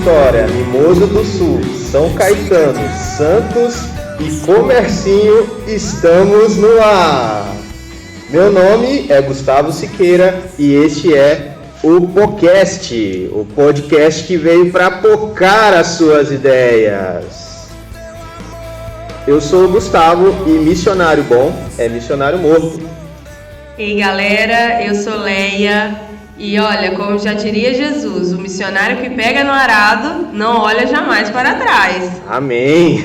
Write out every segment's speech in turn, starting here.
Vitória, Mimoso do Sul, São Caetano, Santos e Comercinho, estamos no ar! Meu nome é Gustavo Siqueira e este é o Podcast, o podcast que veio para pocar as suas ideias. Eu sou o Gustavo e missionário bom é missionário morto. Ei galera, eu sou Leia e olha, como já diria Jesus, o missionário que pega no arado não olha jamais para trás. Amém!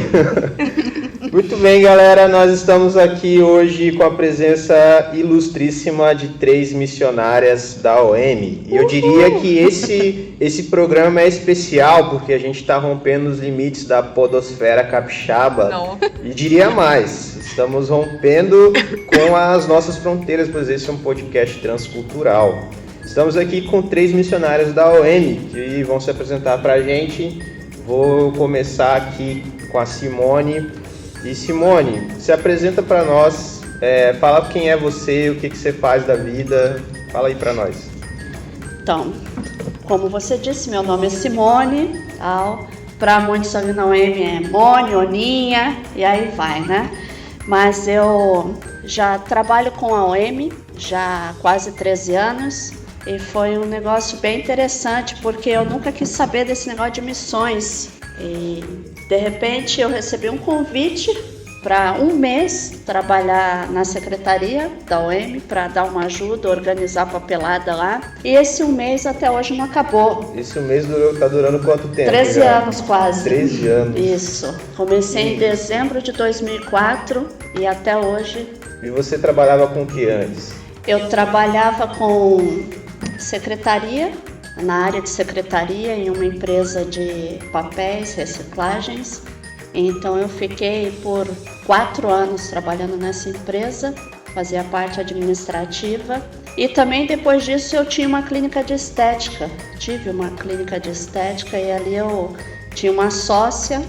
Muito bem, galera, nós estamos aqui hoje com a presença ilustríssima de 3 missionárias da OM. E eu diria que esse programa é especial porque a gente está rompendo os limites da podosfera capixaba. Não. E diria mais, estamos rompendo com as nossas fronteiras, pois esse é um podcast transcultural. Estamos aqui com 3 missionárias da OM que vão se apresentar para a gente. Vou começar aqui com a Simone. E Simone, se apresenta para nós, fala quem é você, o que você faz da vida, fala aí para nós. Então, como você disse, meu nome é Simone, para muitos ali na OM é Mone, Oninha, e aí vai, né? Mas eu já trabalho com a OM já há quase 13 anos e foi um negócio bem interessante porque eu nunca quis saber desse negócio de missões. E de repente eu recebi um convite para um mês trabalhar na secretaria da OM para dar uma ajuda, organizar a papelada lá. E esse um mês até hoje não acabou. Esse um mês está durando quanto tempo? 13 anos quase. 13 anos. Isso. Comecei em dezembro de 2004 e até hoje. E você trabalhava com o que antes? Eu trabalhava com secretaria, na área de secretaria em uma empresa de papéis, reciclagens. Então eu fiquei por 4 anos trabalhando nessa empresa, fazia parte administrativa. E também depois disso eu tinha uma clínica de estética. Tive uma clínica de estética e ali eu tinha uma sócia.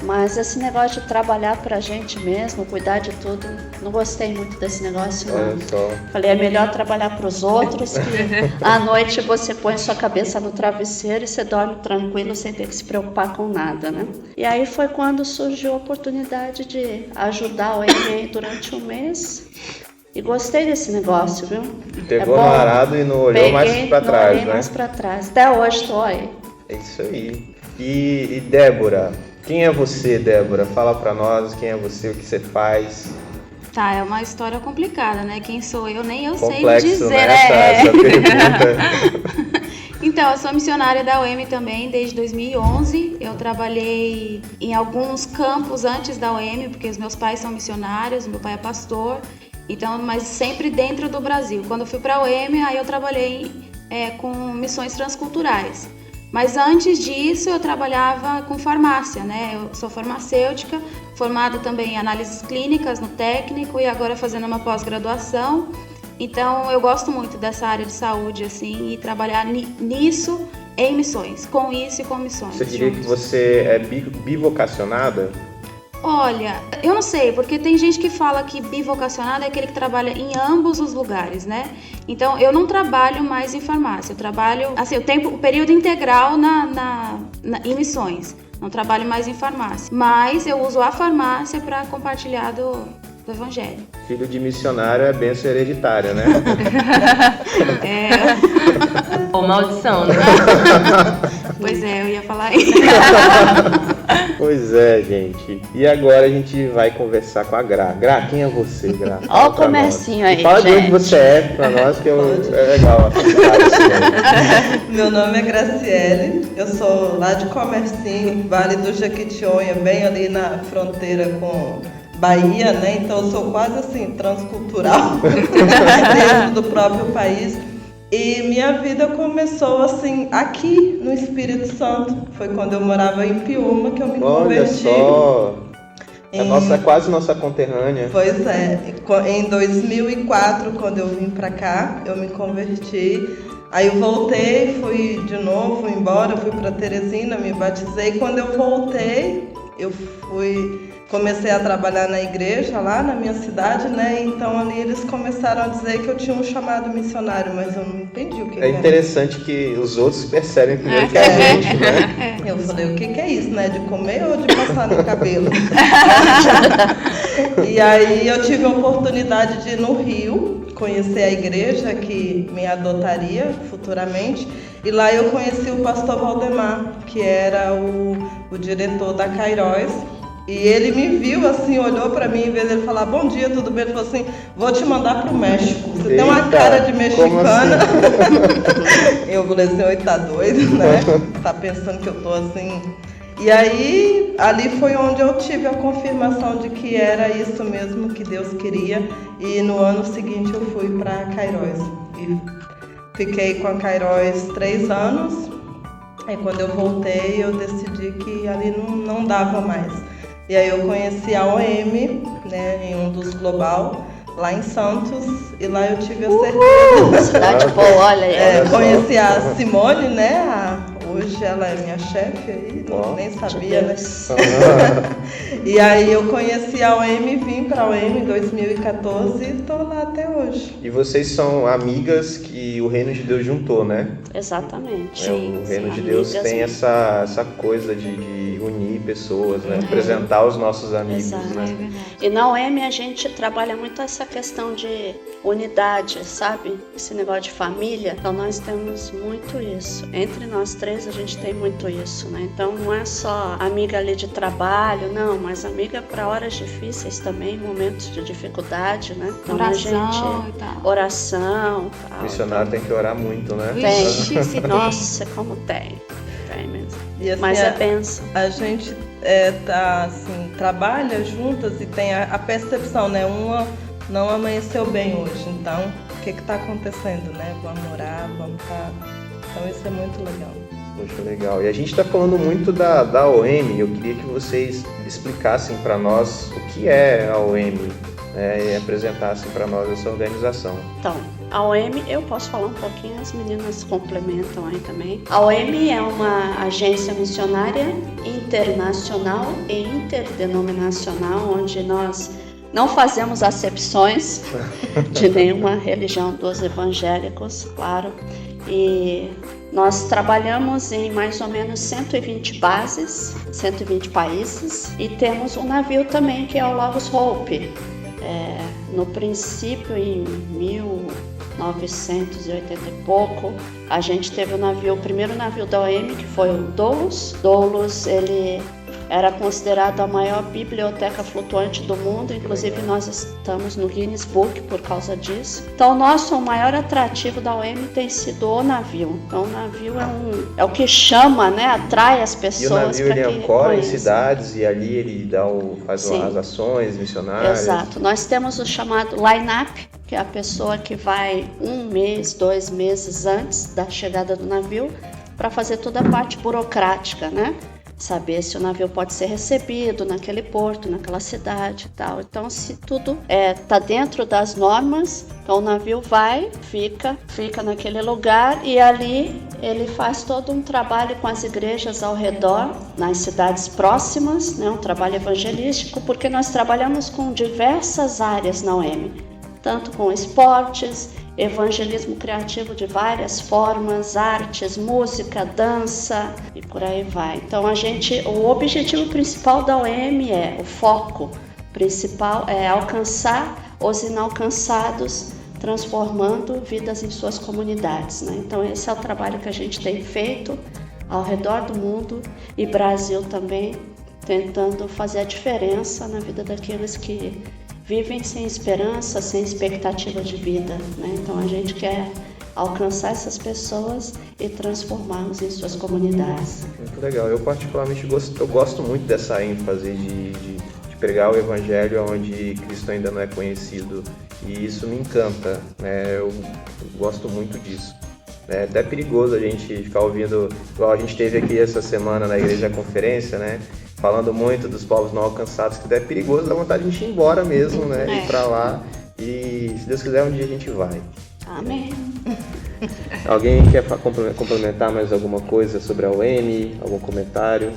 Mas esse negócio de trabalhar pra gente mesmo, cuidar de tudo, não gostei muito desse negócio não. Falei, é melhor trabalhar pros outros, que à noite você põe sua cabeça no travesseiro e você dorme tranquilo sem ter que se preocupar com nada, né? E aí foi quando surgiu a oportunidade de ajudar a OM durante um mês. E gostei desse negócio, viu? Pegou no arado e não olhou mais pra trás, né? Não olhei mais pra trás. Até hoje estou aí. É isso aí. E Débora? Quem é você, Débora? Fala pra nós quem é você, o que você faz. Tá, é uma história complicada, né? Quem sou eu, nem eu Complexo, sei dizer. Né? Essa pergunta. Então, eu sou missionária da OM também, desde 2011. Eu trabalhei em alguns campos antes da OM, porque os meus pais são missionários, meu pai é pastor. Então, mas sempre dentro do Brasil. Quando eu fui pra OM, aí eu trabalhei com missões transculturais. Mas antes disso eu trabalhava com farmácia, né? Eu sou farmacêutica, formada também em análises clínicas no técnico e agora fazendo uma pós-graduação. Então eu gosto muito dessa área de saúde assim e trabalhar nisso em missões, com isso e com missões. Você diria que você é bivocacionada? Olha, eu não sei, porque tem gente que fala que bivocacionado é aquele que trabalha em ambos os lugares, né? Então, eu não trabalho mais em farmácia, eu trabalho, assim, o período integral em missões, não trabalho mais em farmácia, mas eu uso a farmácia para compartilhar do evangelho. Filho de missionário é bênção hereditária, né? Ou maldição, né? Pois é, eu ia falar isso. Pois é, gente. E agora a gente vai conversar com a Gra. Gra, quem é você, Gra? Olha o comercinho aí, fala gente. de onde você é pra nós, que é legal. Meu nome é Graciele, eu sou lá de Comercinho, Vale do Jequitinhonha, bem ali na fronteira com Bahia, né? Então eu sou quase assim, transcultural, dentro do próprio país. E minha vida começou assim, aqui no Espírito Santo. Foi quando eu morava em Piúma que eu me converti. Olha só, é quase nossa conterrânea. Pois é, em 2004, quando eu vim pra cá, eu me converti. Aí eu voltei, fui de novo, fui embora, fui pra Teresina, me batizei. Quando eu voltei, eu comecei a trabalhar na igreja lá na minha cidade, né? Então ali eles começaram a dizer que eu tinha um chamado missionário, mas eu não entendi o que É interessante que os outros percebem primeiro que a gente, né? Eu falei, o que é isso, né? De comer ou de passar no cabelo? E aí eu tive a oportunidade de ir no Rio, conhecer a igreja que me adotaria futuramente. E lá eu conheci o pastor Valdemar, que era o diretor da Kairos. E ele me viu assim, olhou pra mim, em vez de ele falar bom dia, tudo bem, ele falou assim, vou te mandar pro México. Você tem uma cara de mexicana. Assim? Eu falei assim, oi, tá doido, né? Tá pensando que eu tô assim. E aí, ali foi onde eu tive a confirmação de que era isso mesmo que Deus queria. E no ano seguinte eu fui pra Kairos. E fiquei com a Kairos 3 anos. Aí quando eu voltei, eu decidi que ali não dava mais. E aí eu conheci a OM, né, em um dos global, lá em Santos, e lá eu tive a certeza. Cidade boa, olha aí. Conheci a Simone, né, hoje ela é minha chefe aí, nem sabia, né? E aí eu conheci a OM, vim para a OM em 2014 e estou lá até hoje. E vocês são amigas que o Reino de Deus juntou, né? Exatamente. O Reino de Deus tem essa coisa de unir pessoas, né? Apresentar os nossos amigos, né? E na OM a gente trabalha muito essa questão de unidade, sabe? Esse negócio de família. Então nós temos muito isso. Entre nós três a gente tem muito isso, né? Então não é só amiga ali de trabalho, não, mas amiga para horas difíceis também, momentos de dificuldade, né? Então Oração e tal. Oração. O missionário tem que orar muito, né? Tem. Nossa, como tem. Tem mesmo. E, assim, mas é bênção. A gente tá, assim, trabalha juntas e tem a percepção, né? Uma não amanheceu bem hoje, então o que está acontecendo, né? Vamos orar, vamos estar... Então isso é muito legal. Muito legal. E a gente está falando muito da OM, eu queria que vocês explicassem para nós o que é a OM, né? E apresentassem para nós essa organização. Então, a OM, eu posso falar um pouquinho, as meninas complementam aí também. A OM é uma agência missionária internacional e interdenominacional, onde nós não fazemos acepções de nenhuma religião dos evangélicos, claro. E nós trabalhamos em mais ou menos 120 bases, 120 países, e temos um navio também que é o Logos Hope. No princípio, em 1980 e pouco, a gente teve o primeiro navio da OM, que foi o Doulos. Doulos, ele era considerado a maior biblioteca flutuante do mundo, inclusive nós estamos no Guinness Book por causa disso. Então, o maior atrativo da OM tem sido o navio. Então, o navio é o que chama, né, atrai as pessoas. E o navio ele ancora em cidades e ali ele faz as ações missionárias. Exato. Nós temos o chamado line-up, que é a pessoa que vai 1 mês, 2 meses antes da chegada do navio para fazer toda a parte burocrática, né? Saber se o navio pode ser recebido naquele porto, naquela cidade e tal. Então, se tudo está dentro das normas, então o navio vai, fica naquele lugar e ali ele faz todo um trabalho com as igrejas ao redor, nas cidades próximas, né? Um trabalho evangelístico, porque nós trabalhamos com diversas áreas na OM, tanto com esportes, evangelismo criativo de várias formas, artes, música, dança e por aí vai. Então o objetivo principal da OM o foco principal é alcançar os inalcançados, transformando vidas em suas comunidades, né? Então esse é o trabalho que a gente tem feito ao redor do mundo e Brasil também, tentando fazer a diferença na vida daqueles que vivem sem esperança, sem expectativa de vida, né? Então a gente quer alcançar essas pessoas e transformá-los em suas comunidades. Muito legal. Eu particularmente gosto muito dessa ênfase de pregar o evangelho onde Cristo ainda não é conhecido, e isso me encanta, né? Eu gosto muito disso. É até perigoso a gente ficar ouvindo, igual a gente teve aqui essa semana na igreja conferência, né? Falando muito dos povos não alcançados, que é perigoso, dá vontade de a gente ir embora mesmo, né? Ir pra lá e, se Deus quiser, um dia a gente vai. Amém. Alguém quer complementar mais alguma coisa sobre a OM? Algum comentário?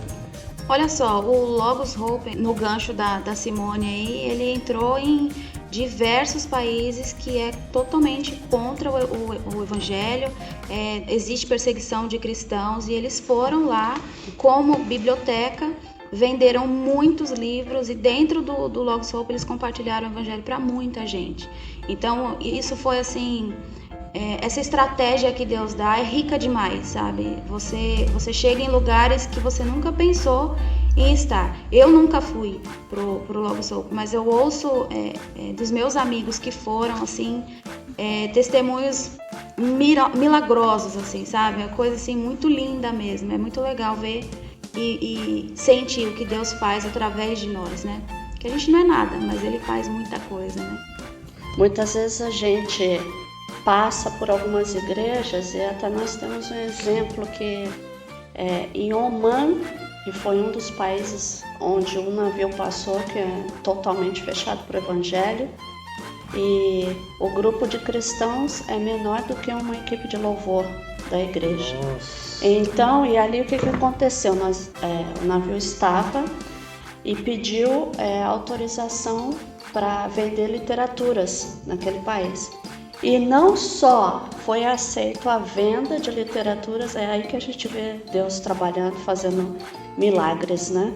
Olha só, o Logos Hope, no gancho da Simone aí, ele entrou em diversos países que é totalmente contra o evangelho, existe perseguição de cristãos e eles foram lá como biblioteca, venderam muitos livros e dentro do Logos Hope eles compartilharam o evangelho para muita gente. Então isso foi assim, essa estratégia que Deus dá é rica demais, sabe? Você chega em lugares que você nunca pensou em estar. Eu nunca fui pro Logos Hope, mas eu ouço dos meus amigos que foram, assim, testemunhos milagrosos, assim, sabe? É uma coisa assim muito linda mesmo, é muito legal ver e sentir o que Deus faz através de nós, né? Que a gente não é nada, mas Ele faz muita coisa, né? Muitas vezes a gente passa por algumas igrejas e até nós temos um exemplo que em Oman, que foi um dos países onde um navio passou, que é totalmente fechado para o evangelho, e o grupo de cristãos é menor do que uma equipe de louvor da igreja. Nossa. Então, e ali o que aconteceu? O navio estava e pediu autorização para vender literaturas naquele país. E não só foi aceito a venda de literaturas, é aí que a gente vê Deus trabalhando, fazendo milagres, né?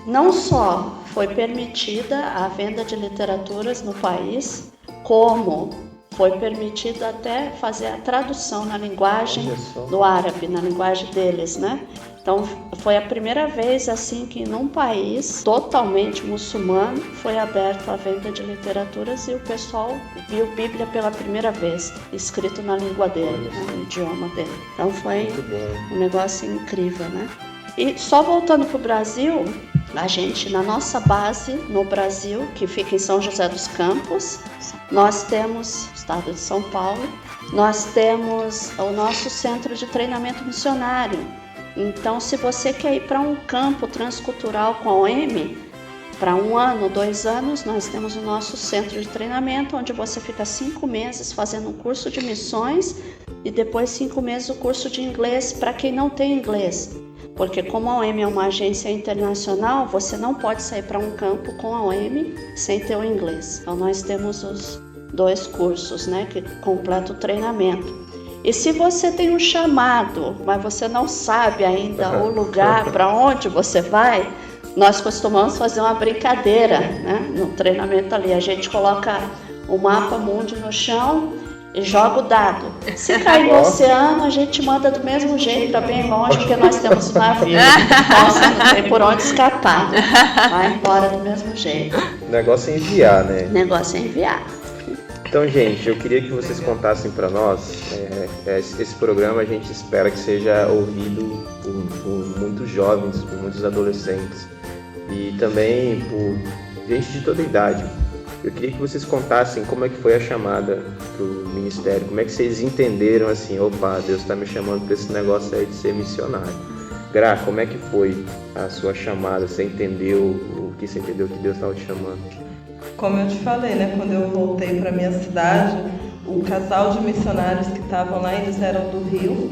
Não só foi permitida a venda de literaturas no país, como foi permitido até fazer a tradução na linguagem do árabe, na linguagem deles, né? Então foi a primeira vez assim que num país totalmente muçulmano foi aberto a venda de literaturas e o pessoal viu Bíblia pela primeira vez, escrito na língua dele, no idioma dele. Então foi um negócio incrível, né? E só voltando para o Brasil, a gente, na nossa base no Brasil, que fica em São José dos Campos, nós temos, estado de São Paulo, nós temos o nosso centro de treinamento missionário. Então, se você quer ir para um campo transcultural com a OM, para 1 ano, 2 anos, nós temos o nosso centro de treinamento, onde você fica 5 meses fazendo um curso de missões e depois 5 meses o curso de inglês para quem não tem inglês. Porque como a OM é uma agência internacional, você não pode sair para um campo com a OM sem ter o inglês. Então, nós temos os 2 cursos, né, que completam o treinamento. E se você tem um chamado, mas você não sabe ainda o lugar para onde você vai, nós costumamos fazer uma brincadeira, né? No treinamento ali, a gente coloca o mapa mundi no chão e joga o dado. Se cair no oceano, a gente manda do mesmo jeito para bem longe, porque nós temos o navio. Então você não tem por onde escapar. Vai embora do mesmo jeito. O negócio é enviar, né? O negócio é enviar. Então, gente, eu queria que vocês contassem para nós, esse programa a gente espera que seja ouvido por muitos jovens, por muitos adolescentes e também por gente de toda idade. Eu queria que vocês contassem como é que foi a chamada para o ministério, como é que vocês entenderam assim, opa, Deus está me chamando para esse negócio aí de ser missionário. Gra, como é que foi a sua chamada? Você entendeu o que Deus estava te chamando? Como eu te falei, né, quando eu voltei para minha cidade, o casal de missionários que estavam lá, eles eram do Rio,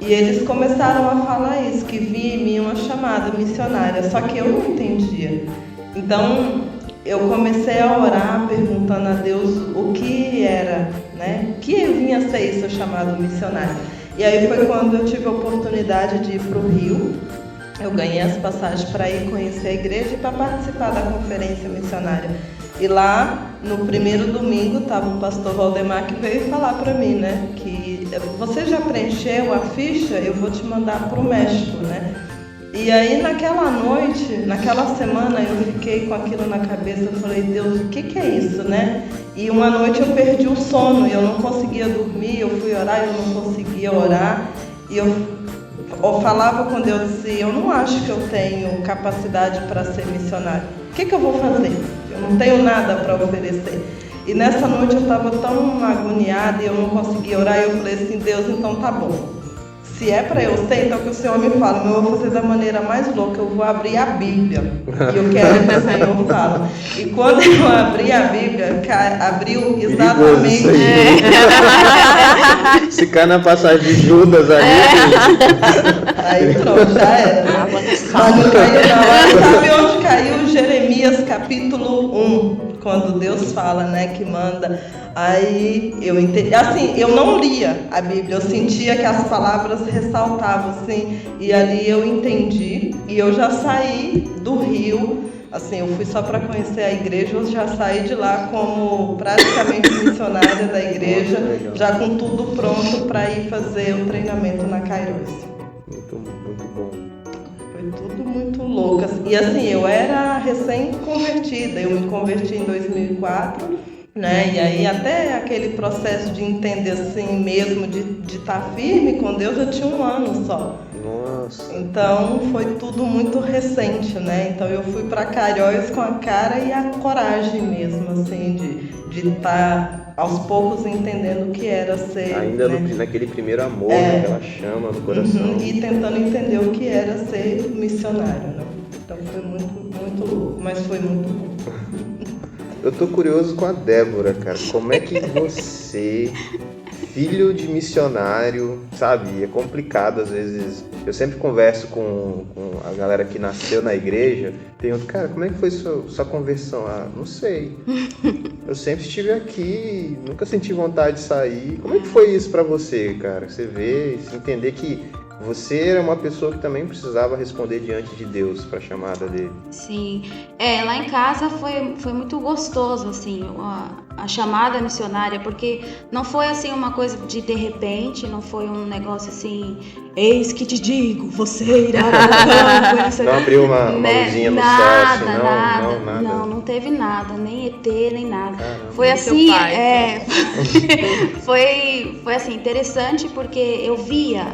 e eles começaram a falar isso, que via em mim uma chamada missionária, só que eu não entendia. Então, eu comecei a orar, perguntando a Deus o que era, né, que vinha ser isso chamado missionário. E aí foi quando eu tive a oportunidade de ir para o Rio. Eu ganhei as passagens para ir conhecer a igreja e para participar da conferência missionária. E lá, no primeiro domingo, estava o pastor Valdemar que veio falar para mim, né? Que você já preencheu a ficha? Eu vou te mandar para o México, né? E aí, naquela noite, naquela semana, eu fiquei com aquilo na cabeça. Eu falei, Deus, o que é isso, né? E uma noite eu perdi o sono, eu não conseguia dormir, eu fui orar, eu não conseguia orar. E eu falava com Deus assim, eu não acho que eu tenho capacidade para ser missionário. O que eu vou fazer? Eu não tenho nada para oferecer. E nessa noite eu estava tão agoniada e eu não conseguia orar. E eu falei assim, Deus, então tá bom. Se é para eu ser, então que o Senhor me fala. Mas eu vou fazer da maneira mais louca. Eu vou abrir a Bíblia. E eu quero que o Senhor fale. E quando eu abri a Bíblia, abriu exatamente... Se cai na passagem de Judas ali... Aí pronto, já era. Mas não caiu não. Sabe onde caiu? Jeremias capítulo 1, quando Deus fala, né, que manda. Aí eu entendi, assim, eu não lia a Bíblia, eu sentia que as palavras ressaltavam, assim, e ali eu entendi, e eu já saí do Rio, assim, eu fui só para conhecer a igreja, eu já saí de lá como praticamente missionária da igreja, já com tudo pronto para ir fazer o treinamento na Kairos. Muito bom. Foi tudo muito louco. E assim, eu era recém-convertida, eu me converti em 2004, né? E aí até aquele processo de entender assim mesmo, de estar firme com Deus, eu tinha 1 ano só. Nossa. Então foi tudo muito recente, né? Então eu fui para Cairóis com a cara e a coragem mesmo, assim, de estar aos poucos entendendo o que era ser. Ainda né? naquele primeiro amor, naquela chama no coração. E tentando entender o que era ser missionário, né? Então foi muito louco, mas foi muito bom. Eu tô curioso com a Débora, cara. Como é que você, filho de missionário, sabe? É complicado às vezes. Eu sempre converso com a galera que nasceu na igreja. Pergunto, cara, como é que foi sua conversão? Ah, não sei. Eu sempre estive aqui, nunca senti vontade de sair. Como é que foi isso pra você, cara? Você vê, se entender que você era uma pessoa que também precisava responder diante de Deus para a chamada dele. Sim, lá em casa foi muito gostoso, assim, a chamada missionária, porque não foi assim uma coisa de repente, não foi um negócio assim, eis que te digo, você irá para o campo. Não abriu uma luzinha no céu, assim, nada. Não teve nada, nem ET, nem nada. Caramba. Foi assim, foi assim, interessante porque eu via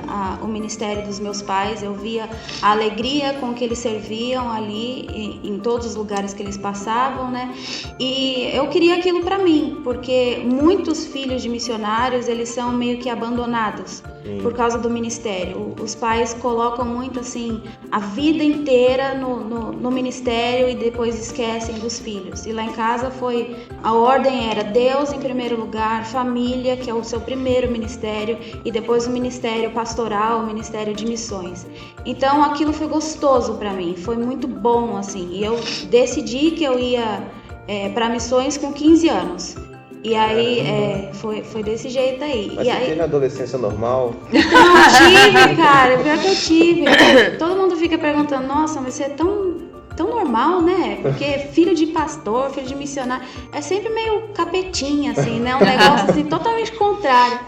o ministério dos meus pais, eu via a alegria com que eles serviam ali em todos os lugares que eles passavam, né? E eu queria aquilo para mim, porque muitos filhos de missionários, eles são meio que abandonados por causa do ministério. Os pais colocam muito assim a vida inteira no ministério e depois esquecem dos filhos. E lá em casa a ordem era Deus em primeiro lugar, família, que é o seu primeiro ministério, e depois o ministério pastoral, o ministério de missões. Então aquilo foi gostoso para mim, foi muito bom assim. E eu decidi que eu ia para missões com 15 anos. E aí foi desse jeito aí. Mas e você aí... teve a adolescência normal? Não, eu tive, cara, pior que eu tive. Todo mundo fica perguntando, nossa, mas você é tão normal, né? Porque filho de pastor, filho de missionário, é sempre meio capetinha, assim, né? Um negócio assim, totalmente contrário.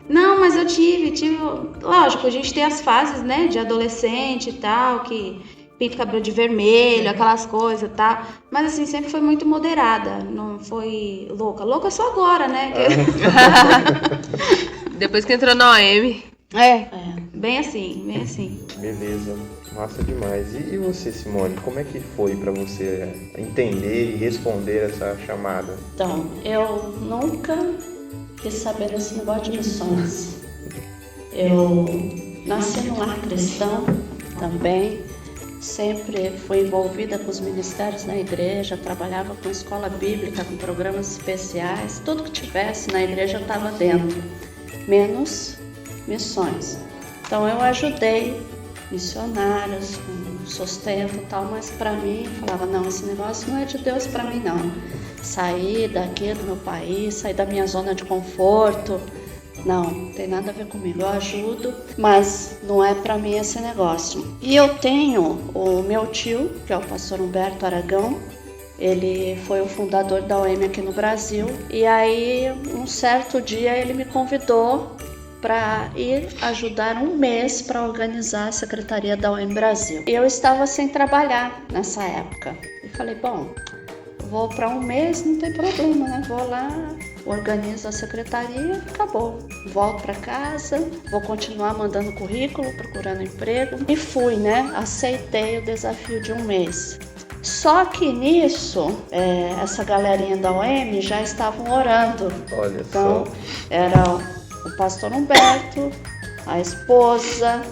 Não, mas eu tive, lógico, a gente tem as fases, né, de adolescente e tal, que pinta o cabelo de vermelho, aquelas coisas e tal, mas assim, sempre foi muito moderada, não foi louca. Louca só agora, né? Depois que entrou na OM. Bem assim. Beleza, massa demais. E você, Simone, como é que foi para você entender e responder essa chamada? Então, eu nunca quis saber desse negócio de missões. Eu nasci num lar cristão também, sempre fui envolvida com os ministérios na igreja, trabalhava com escola bíblica, com programas especiais, tudo que tivesse na igreja eu estava dentro, menos missões. Então eu ajudei missionários com sustento e tal, mas para mim, falava, não, esse negócio não é de Deus para mim não. Sair daqui do meu país, sair da minha zona de conforto, não tem nada a ver comigo, eu ajudo, mas não é para mim esse negócio. E eu tenho o meu tio, que é o pastor Humberto Aragão, ele foi o fundador da OM aqui no Brasil, e aí um certo dia ele me convidou para ir ajudar um mês para organizar a secretaria da OM Brasil. Eu estava sem trabalhar nessa época, e falei, bom, vou para um mês, não tem problema, né? Vou lá, organizo a secretaria, acabou. Volto para casa, vou continuar mandando currículo, procurando emprego. E fui, né? Aceitei o desafio de um mês. Só que nisso, essa galerinha da OM já estavam orando. Olha então, só. Era o pastor Humberto, a esposa,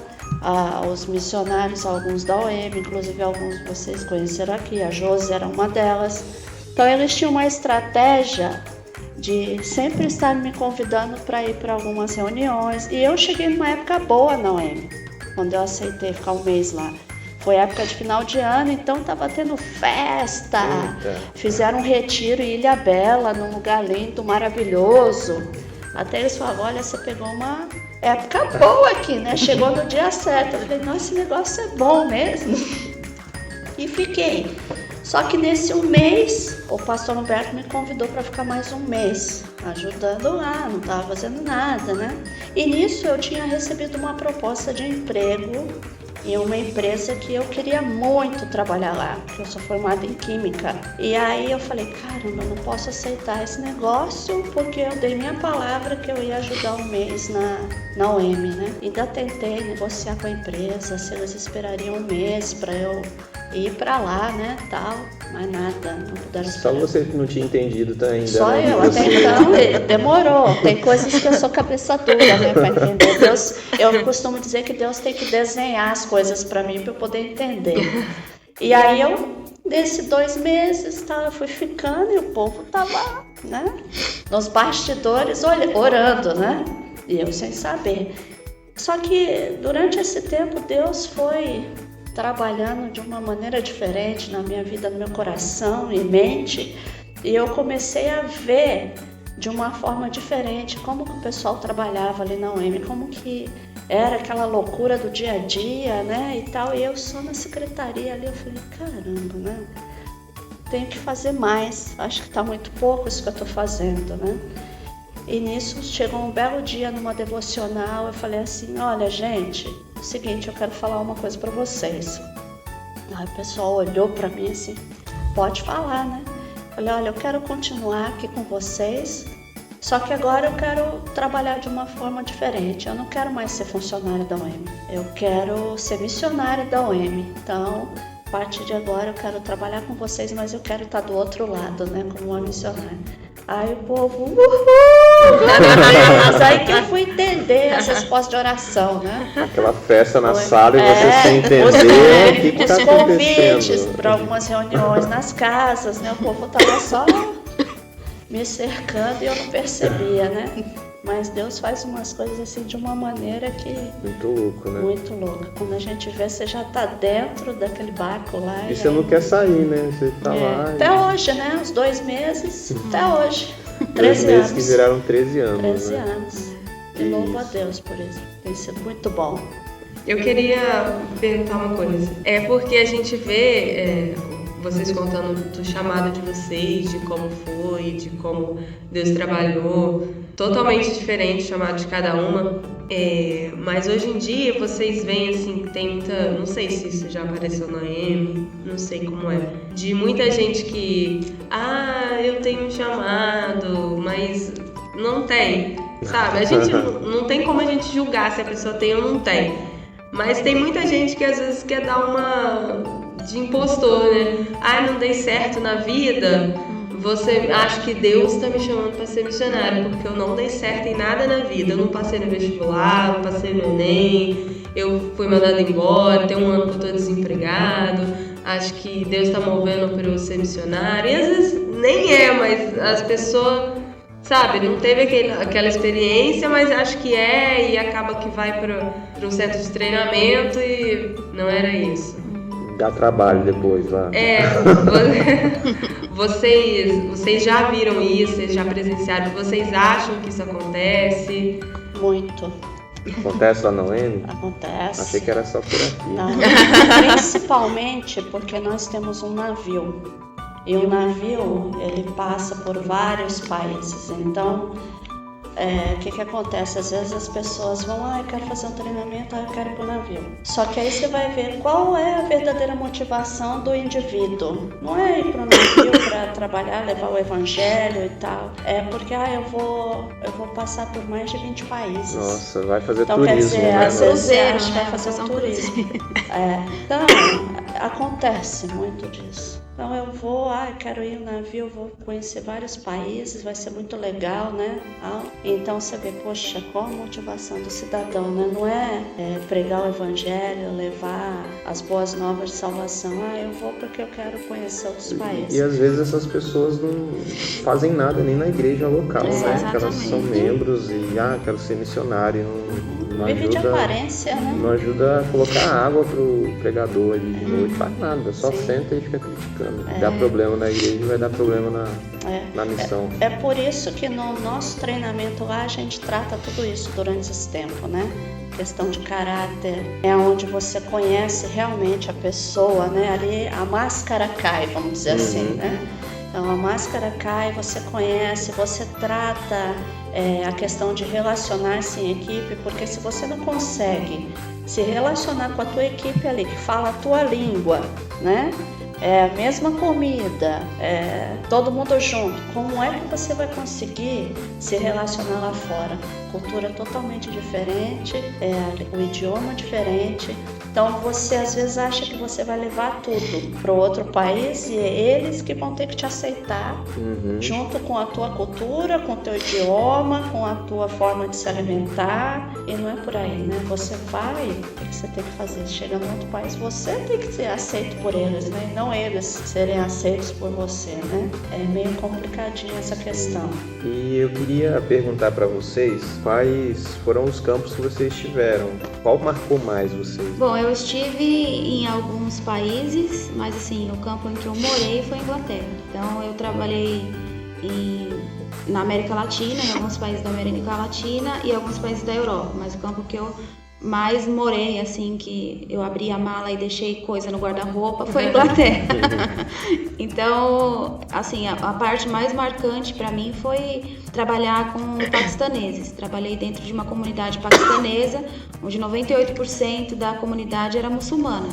os missionários, alguns da OM, inclusive alguns de vocês conheceram aqui, a Josi era uma delas. Então eles tinham uma estratégia de sempre estar me convidando para ir para algumas reuniões. E eu cheguei numa época boa na OM, quando eu aceitei ficar um mês lá. foi época de final de ano, então tava tendo festa. Eita. Fizeram um retiro em Ilhabela, num lugar lindo, maravilhoso. Até eles falavam, olha, você pegou uma época boa aqui, né? Chegou no dia certo. Eu falei, nossa, esse negócio é bom mesmo. E fiquei. Só que nesse um mês, o pastor Humberto me convidou para ficar mais um mês, ajudando lá, não estava fazendo nada, né? E nisso eu tinha recebido uma proposta de emprego em uma empresa que eu queria muito trabalhar lá, porque eu sou formada em Química. E aí eu falei, caramba, eu não posso aceitar esse negócio, porque eu dei minha palavra que eu ia ajudar um mês na OM, né? Ainda tentei negociar com a empresa, se eles esperariam um mês para eu ir para lá, né, tal, mas nada, não puderam Só esperar. você que não tinha entendido ainda. Só né? eu, até então demorou. Tem coisas que eu sou cabeça dura, né, para entender. Deus, eu costumo dizer que Deus tem que desenhar as coisas para mim para eu poder entender. E aí nesses 2 meses, eu fui ficando e o povo tava, né, nos bastidores orando, né, e eu sem saber. Só que durante esse tempo Deus foi trabalhando de uma maneira diferente na minha vida, no meu coração e mente, e eu comecei a ver de uma forma diferente como que o pessoal trabalhava ali na UEM, como que era aquela loucura do dia a dia, né, e tal, e eu só na secretaria ali, eu falei, caramba, né, tenho que fazer mais, acho que tá muito pouco isso que eu tô fazendo, né. E nisso chegou um belo dia numa devocional, eu falei assim, olha gente, é o seguinte, eu quero falar uma coisa para vocês. Aí o pessoal olhou para mim assim, pode falar, né? Eu falei, olha, eu quero continuar aqui com vocês, só que agora eu quero trabalhar de uma forma diferente. Eu não quero mais ser funcionária da OM, eu quero ser missionária da OM. Então, a partir de agora eu quero trabalhar com vocês, mas eu quero estar do outro lado, né, como uma missionária. Aí o povo, uhul! Mas aí que eu fui entender as respostas de oração, né? Aquela festa na Foi. sala e você sem entender o que Os está convites acontecendo. para algumas reuniões nas casas, né? O povo estava só me cercando e eu não percebia, né? Mas Deus faz umas coisas assim de uma maneira que Muito louco, né? muito louca. Quando a gente vê, você já tá dentro daquele barco lá. E você não quer sair, né? Você tá lá. Até hoje, né? Os 2 meses, até hoje. 3 13 meses anos. que viraram 13 anos. 13 né? anos. E louvo a Deus por isso. Tem sido muito bom. Eu queria perguntar uma coisa. É porque a gente vê vocês contando do chamado de vocês, de como foi, de como Deus trabalhou, totalmente diferente o chamado de cada uma. Mas hoje em dia vocês veem assim, tem muita, não sei se isso já apareceu na AM, não sei como é, de muita gente que, eu tenho um chamado, mas não tem, sabe? A gente não tem como a gente julgar se a pessoa tem ou não tem. Mas tem muita gente que às vezes quer dar uma de impostor, né? Não dei certo na vida, você acha que Deus está me chamando para ser missionária, porque eu não dei certo em nada na vida. Eu não passei no vestibular, não passei no Enem, eu fui mandada embora, tem um ano que eu estou desempregado, acho que Deus está movendo para eu ser missionária. E às vezes nem mas as pessoas, sabe, não teve aquela experiência, mas acho que e acaba que vai para um centro de treinamento e não era isso. Dá trabalho depois lá. Vocês já viram isso, vocês já presenciaram, vocês acham que isso acontece? Muito. Acontece lá na UEM? Acontece. Achei que era só por aqui. Não. Principalmente porque nós temos um navio. E o navio, ele passa por vários países. Então, o que acontece? Às vezes as pessoas vão, eu quero fazer um treinamento, eu quero ir pro navio. Só que aí você vai ver qual é a verdadeira motivação do indivíduo. Não é ir pro navio para trabalhar, levar o evangelho e tal. É porque, eu vou passar por mais de 20 países. Nossa, vai fazer Então, turismo, quer dizer, né? às vezes você Cruzeiro, acha que né? vai fazer um turismo. Então, acontece muito disso. Então eu vou, eu quero ir no navio, vou conhecer vários países, vai ser muito legal, né? Então você vê, poxa, qual a motivação do cidadão, né? Não é pregar o evangelho, levar as boas novas de salvação. Eu vou porque eu quero conhecer outros países. E às vezes essas pessoas não fazem nada nem na igreja local, né? Que elas são membros e, quero ser missionário, não Não Vive de ajuda, aparência, né? não ajuda a colocar água pro pregador ali de noite, faz nada, só Sim. senta e fica criticando. Dá problema na igreja, vai dar problema na missão. É por isso que no nosso treinamento lá a gente trata tudo isso durante esse tempo, né? Questão de caráter, é onde você conhece realmente a pessoa, né? Ali a máscara cai, vamos dizer assim, né? Então a máscara cai, você conhece, você trata a questão de relacionar-se em equipe, porque se você não consegue se relacionar com a tua equipe ali, que fala a tua língua, né? É a mesma comida, todo mundo junto. Como é que você vai conseguir se relacionar lá fora? Cultura totalmente diferente, o idioma diferente. Então você às vezes acha que você vai levar tudo para o outro país e é eles que vão ter que te aceitar, junto com a tua cultura, com o teu idioma, com a tua forma de se alimentar. E não é por aí, né? Você vai, o que você tem que fazer? Chega no outro país, você tem que ser aceito por eles, né? Não eles serem aceitos por você, né? É meio complicadinha essa questão. E eu queria perguntar para vocês quais foram os campos que vocês tiveram. Qual marcou mais vocês? Bom, eu estive em alguns países, mas assim, o campo em que eu morei foi a Inglaterra. Então eu trabalhei na América Latina, em alguns países da América Latina e alguns países da Europa, mas o campo que eu mais morei, assim, que eu abri a mala e deixei coisa no guarda-roupa, foi a Inglaterra. Então, assim, a parte mais marcante para mim foi trabalhar com paquistaneses. Trabalhei dentro de uma comunidade paquistanesa, onde 98% da comunidade era muçulmana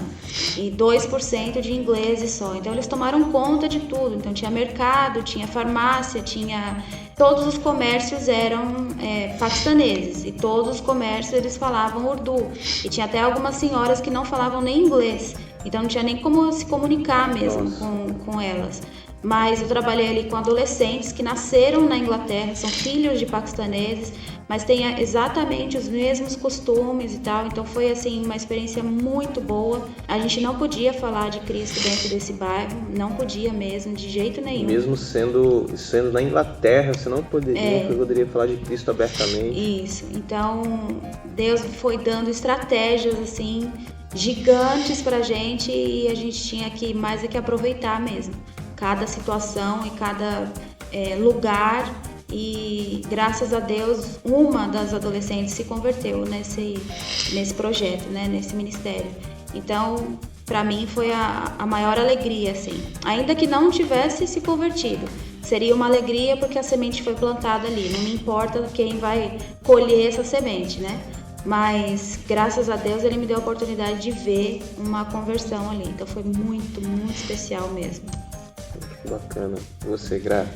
e 2% de ingleses só. Então, eles tomaram conta de tudo. Então, tinha mercado, tinha farmácia, tinha... Todos os comércios eram paquistaneses e todos os comércios eles falavam urdu. E tinha até algumas senhoras que não falavam nem inglês, então não tinha nem como se comunicar mesmo com elas. Mas eu trabalhei ali com adolescentes que nasceram na Inglaterra, são filhos de paquistaneses, mas têm exatamente os mesmos costumes e tal. Então foi assim uma experiência muito boa. A gente não podia falar de Cristo dentro desse bairro, não podia mesmo, de jeito nenhum. Mesmo sendo na Inglaterra, você não poderia falar de Cristo abertamente. Isso. Então Deus foi dando estratégias assim gigantes pra gente e a gente tinha que mais é que aproveitar mesmo cada situação e cada lugar. E graças a Deus uma das adolescentes se converteu nesse projeto, né, nesse ministério. Então para mim foi a maior alegria, assim, ainda que não tivesse se convertido, seria uma alegria porque a semente foi plantada ali. Não me importa quem vai colher essa semente, né? Mas graças a Deus ele me deu a oportunidade de ver uma conversão ali. Então foi muito, muito especial mesmo. Que bacana. E você, Gra?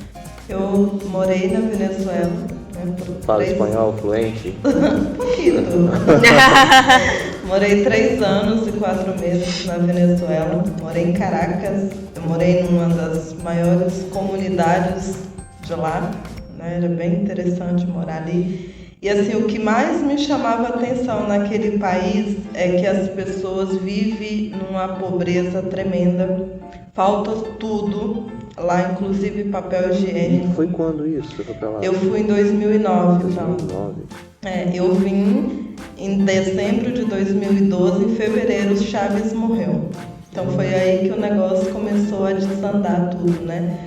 Eu morei na Venezuela. Fala espanhol fluente? Um pouquinho. Morei 3 anos e 4 meses na Venezuela. Morei em Caracas. Eu morei numa das maiores comunidades de lá, né? Era bem interessante morar ali. E assim, o que mais me chamava a atenção naquele país é que as pessoas vivem numa pobreza tremenda. Falta tudo lá, inclusive papel higiênico. Foi quando isso? Você foi pra lá? Eu fui em 2009, então. 2009. Eu vim em dezembro de 2012, em fevereiro Chaves morreu. Então foi aí que o negócio começou a desandar tudo, né?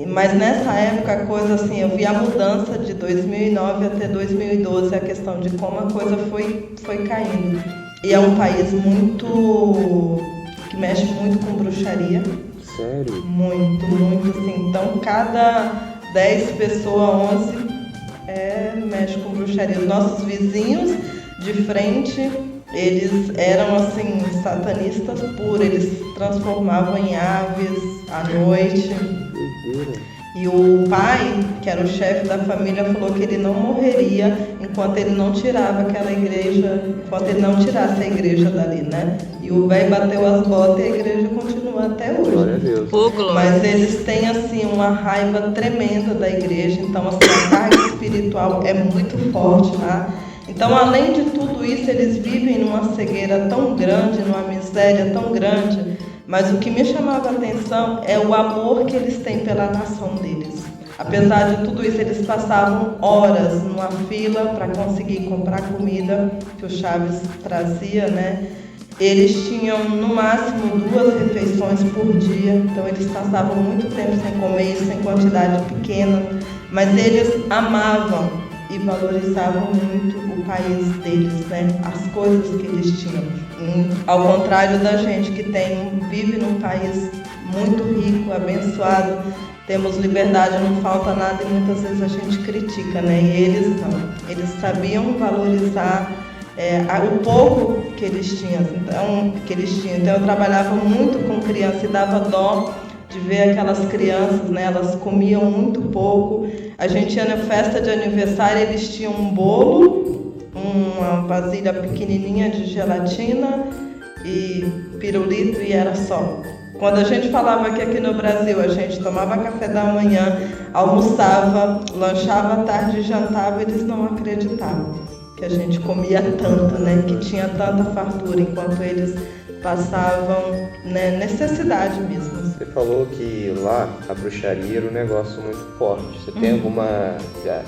Mas nessa época a coisa assim, eu vi a mudança de 2009 até 2012, a questão de como a coisa foi caindo. E é um país que mexe muito com bruxaria. Sério? Muito, muito, assim. Então, cada 10 pessoas, 11 mexe com bruxaria. Os nossos vizinhos de frente, eles eram, assim, satanistas puros. Eles transformavam em aves à noite. Doideira. E o pai, que era o chefe da família, falou que ele não morreria enquanto ele não tirava aquela igreja, enquanto ele não tirasse a igreja dali, né? E o velho bateu as botas e a igreja continua até hoje. Glória a Deus. Mas eles têm, assim, uma raiva tremenda da igreja, então, assim, a carga espiritual é muito forte lá. Então, além de tudo isso, eles vivem numa cegueira tão grande, numa miséria tão grande. Mas o que me chamava a atenção é o amor que eles têm pela nação deles. Apesar de tudo isso, eles passavam horas numa fila para conseguir comprar comida que o Chaves trazia, né? Eles tinham no máximo 2 refeições por dia, então eles passavam muito tempo sem comer, isso em quantidade pequena, mas eles amavam e valorizavam muito o país deles, né? As coisas que eles tinham. Ao contrário da gente que vive num país muito rico, abençoado, temos liberdade, não falta nada e muitas vezes a gente critica, né? E eles não. Eles sabiam valorizar o pouco que eles tinham. Então eu trabalhava muito com criança e dava dó de ver aquelas crianças, né? Elas comiam muito pouco. A gente ia na festa de aniversário, eles tinham um bolo, uma vasilha pequenininha de gelatina e pirulito e era só. Quando a gente falava que aqui no Brasil a gente tomava café da manhã, almoçava, lanchava à tarde e jantava, eles não acreditavam que a gente comia tanto, né? Que tinha tanta fartura, enquanto eles passavam, né, necessidade mesmo. Você falou que lá a bruxaria era um negócio muito forte. Você tem alguma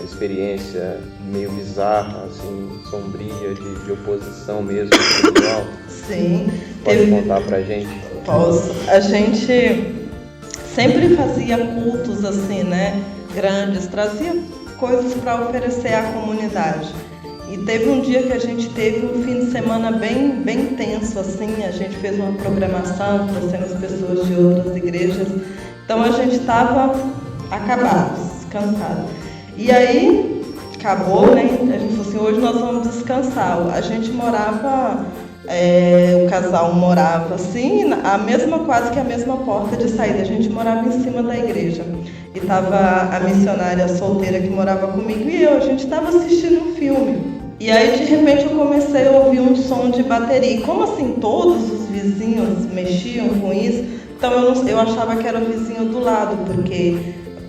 experiência meio bizarra, assim, sombria, de oposição mesmo espiritual? Sim. Pode contar pra gente? Posso. A gente sempre fazia cultos assim, né, grandes, trazia coisas para oferecer à comunidade. E teve um dia que a gente teve um fim de semana bem tenso, assim, a gente fez uma programação, trouxemos pessoas de outras igrejas, então a gente estava acabados, cansados. E aí, acabou, né, a gente falou assim, hoje nós vamos descansar. A gente morava, o casal morava assim, quase que a mesma porta de saída, a gente morava em cima da igreja. E estava a missionária solteira que morava comigo e a gente estava assistindo um filme. E aí, de repente, eu comecei a ouvir um som de bateria. E como assim, todos os vizinhos mexiam com isso, então eu achava que era o vizinho do lado, porque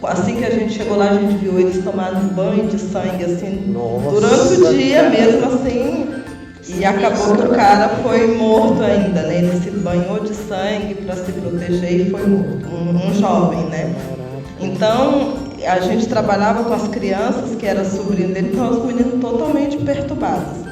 assim que a gente chegou lá, a gente viu eles tomando banho de sangue, assim, Nossa, durante o dia mesmo, assim. E acabou que o cara foi morto ainda, né? Ele se banhou de sangue para se proteger e foi morto. Um jovem, né? Então, a gente trabalhava com as crianças, que era sobrinho dele, então os meninos totalmente perturbados.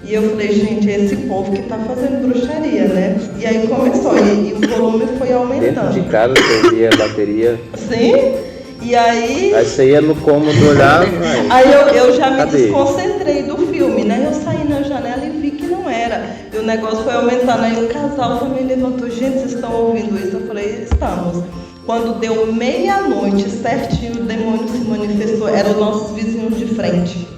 E eu falei, gente, é esse povo que está fazendo bruxaria, né? E aí começou, e o volume foi aumentando. Dentro de casa você ouvia a bateria? Sim, e aí... Aí você ia no cômodo olhar... Aí eu já me desconcentrei do filme, né? Eu saí na janela e vi que não era. E o negócio foi aumentando, aí o casal também levantou, gente, vocês estão ouvindo isso? Eu falei, estamos. Quando deu meia-noite certinho, o demônio se manifestou, eram os nossos vizinhos de frente.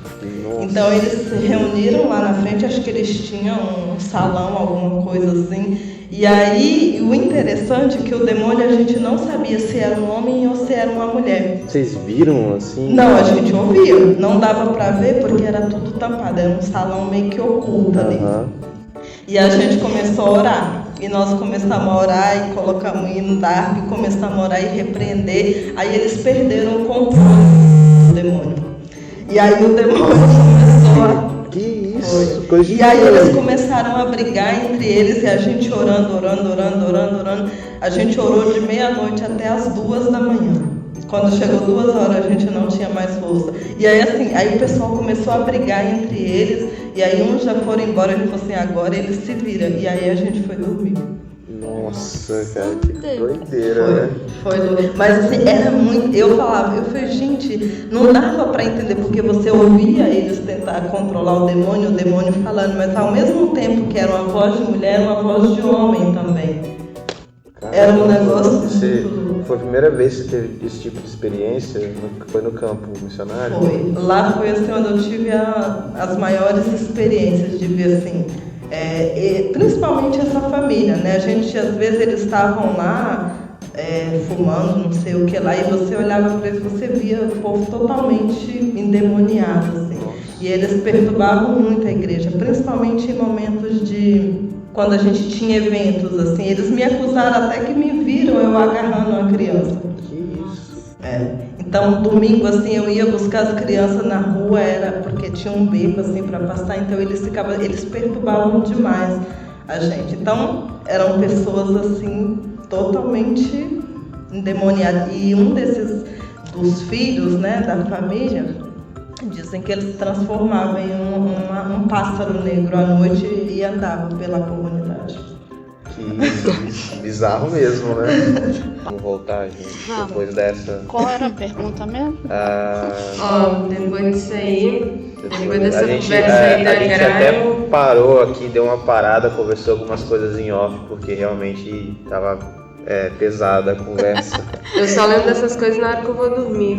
Nossa. Então eles se reuniram lá na frente, acho que eles tinham um salão, alguma coisa assim. E aí, o interessante é que o demônio a gente não sabia se era um homem ou se era uma mulher. Vocês viram assim? Não, a gente ouvia. Não dava pra ver porque era tudo tampado, era um salão meio que oculto ali. E a gente começou a orar. E nós começamos a orar e colocamos hino da harpa e começamos a orar e repreender. Aí eles perderam o controle do demônio. E aí o demônio começou a... Que isso? Coisa e aí eles começaram a brigar entre eles e a gente orando. A gente orou de meia-noite até as 2 da manhã. Quando chegou 2 horas a gente não tinha mais força. E aí assim, aí o pessoal começou a brigar entre eles. E aí uns já foram embora, a gente falou assim, agora eles se viram. E aí a gente foi dormir. Nossa, cara, que doideira, né? Foi doido. Mas assim, era muito... Eu falei, gente, não dava pra entender, porque você ouvia eles tentar controlar o demônio falando, mas ao mesmo tempo que era uma voz de mulher, uma voz de homem também. Caramba, era um negócio... Foi a primeira vez que você teve esse tipo de experiência? Foi no campo missionário? Foi. Lá foi assim onde eu tive as maiores experiências de ver assim... principalmente essa família, né? A gente, às vezes, eles estavam lá fumando, não sei o que lá, e você olhava para eles, você via o povo totalmente endemoniado, assim. E eles perturbavam muito a igreja, principalmente em momentos quando a gente tinha eventos, assim. Eles me acusaram até que me viram eu agarrando uma criança. Que isso? Então, domingo, assim, eu ia buscar as crianças na rua, era porque tinha um beco, assim, para passar, então eles perturbavam demais a gente. Então, eram pessoas, assim, totalmente endemoniadas. E um desses os filhos, né, da família, dizem que ele se transformava em um pássaro negro à noite e andava pela comunidade. Que bizarro mesmo, né? Vamos voltar, gente, depois dessa. Qual era a pergunta mesmo? Depois disso aí, depois dessa A gente conversa aí da até Gralho, parou aqui, deu uma parada, conversou algumas coisas em off, porque realmente tava pesada a conversa. eu só lembro dessas coisas na hora que eu vou dormir.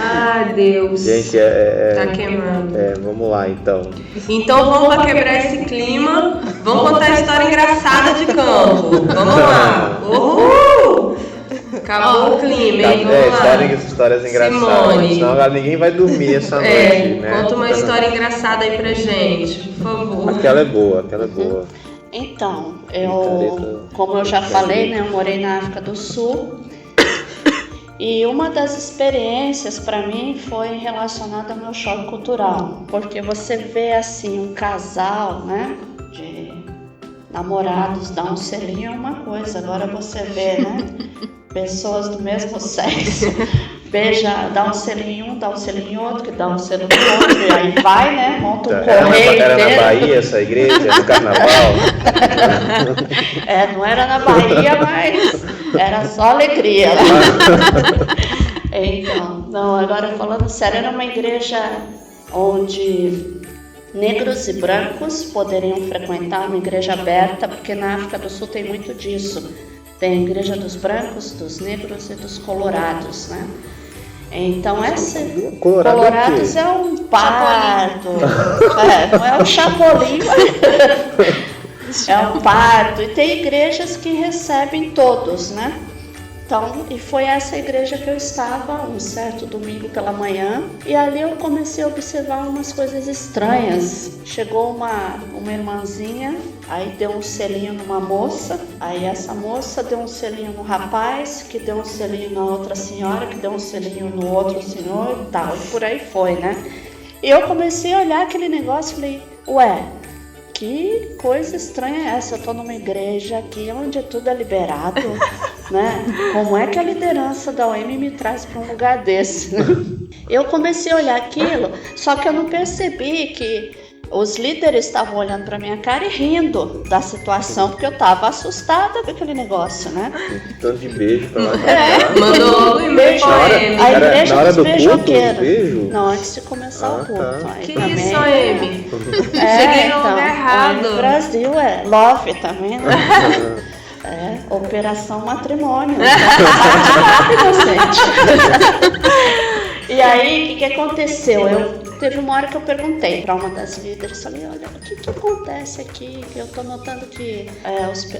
Ah, Deus. Gente, tá queimando. vamos lá então. Então vamos pra quebrar esse clima. Vamos contar a história engraçada de campo. Vamos lá. Uhul! Acabou o clima, hein? Vamos lá. Histórias engraçadas. Simone. Senão agora ninguém vai dormir essa noite, né? Conta uma história engraçada aí pra gente, por favor. Aquela é boa. Então, como eu já falei, né, eu morei na África do Sul. E uma das experiências para mim foi relacionada ao meu choque cultural, porque você vê assim um casal, né, de namorados dar um selinho é uma coisa, agora você vê, né, pessoas do mesmo sexo dá um selinho em um, dá um selinho em outro, que dá um selinho no outro, e aí vai, né, monta um correio. Era na Bahia essa igreja, no carnaval? Não era na Bahia, mas era só alegria. Então, não, agora falando sério, era uma igreja onde negros e brancos poderiam frequentar, uma igreja aberta, porque na África do Sul tem muito disso. Tem a igreja dos brancos, dos negros e dos colorados, né? Então, Colorados é um pardo, não é um chapolim, mas é um pardo. E tem igrejas que recebem todos, né? Então, e foi essa igreja que eu estava um certo domingo pela manhã, e ali eu comecei a observar umas coisas estranhas. Chegou uma irmãzinha, aí deu um selinho numa moça, aí essa moça deu um selinho no rapaz, que deu um selinho na outra senhora, que deu um selinho no outro senhor e tal, e por aí foi, né? E eu comecei a olhar aquele negócio e falei, que coisa estranha é essa? Eu tô numa igreja aqui onde tudo é liberado, né? Como é que a liderança da OM me traz para um lugar desse, né? Eu comecei a olhar aquilo, só que eu não percebi que os líderes estavam olhando para minha cara e rindo da situação, porque eu estava assustada com aquele negócio, né? Tanto de beijo pra lá. Mandou logo e beijo. A igreja na hora dos do beijoqueiros. Beijo? Não, antes de começar o culto. Tá. Aí Que também, isso, Amy? Cheguei no lugar errado. No Brasil é love também, né? Operação matrimônio. E aí, o que aconteceu? Teve uma hora que eu perguntei para uma das líderes, falei, olha, o que acontece aqui? Eu tô notando que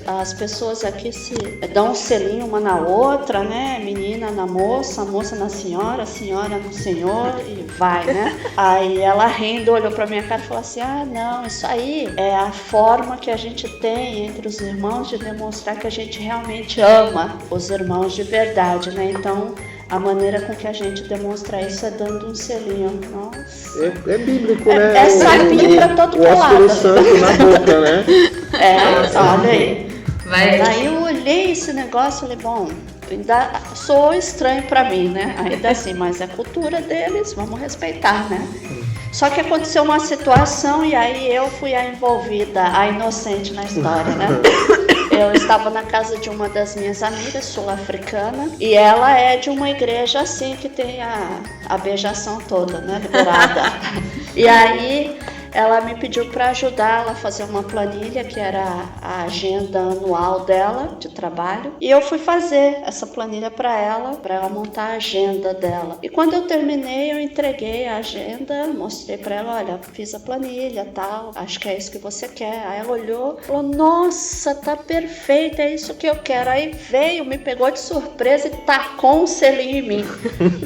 as pessoas aqui se dão um selinho uma na outra, né? Menina na moça, a moça na senhora, a senhora no senhor, e vai, né? Aí ela rindo, olhou pra minha cara e falou assim, não, isso aí é a forma que a gente tem entre os irmãos de demonstrar que a gente realmente ama os irmãos de verdade, né? Então, a maneira com que a gente demonstra isso é dando um selinho. Nossa. É bíblico, né? É sapinho pra todo lado. O santo na boca, né? Olha aí. Aí eu olhei esse negócio e falei, bom, ainda sou estranho pra mim, né? Ainda assim, mas é a cultura deles, vamos respeitar, né? Só que aconteceu uma situação e aí eu fui a envolvida, a inocente na história, né? Eu estava na casa de uma das minhas amigas sul-africana e ela é de uma igreja assim que tem a beijação toda, né, liberada. E aí ela me pediu para ajudar ela a fazer uma planilha que era a agenda anual dela de trabalho. E eu fui fazer essa planilha para ela montar a agenda dela. E quando eu terminei, eu entreguei a agenda, mostrei para ela, olha, fiz a planilha, tal, acho que é isso que você quer. Aí ela olhou, falou, nossa, tá perfeito, é isso que eu quero. Aí veio, me pegou de surpresa e tacou um selinho em mim.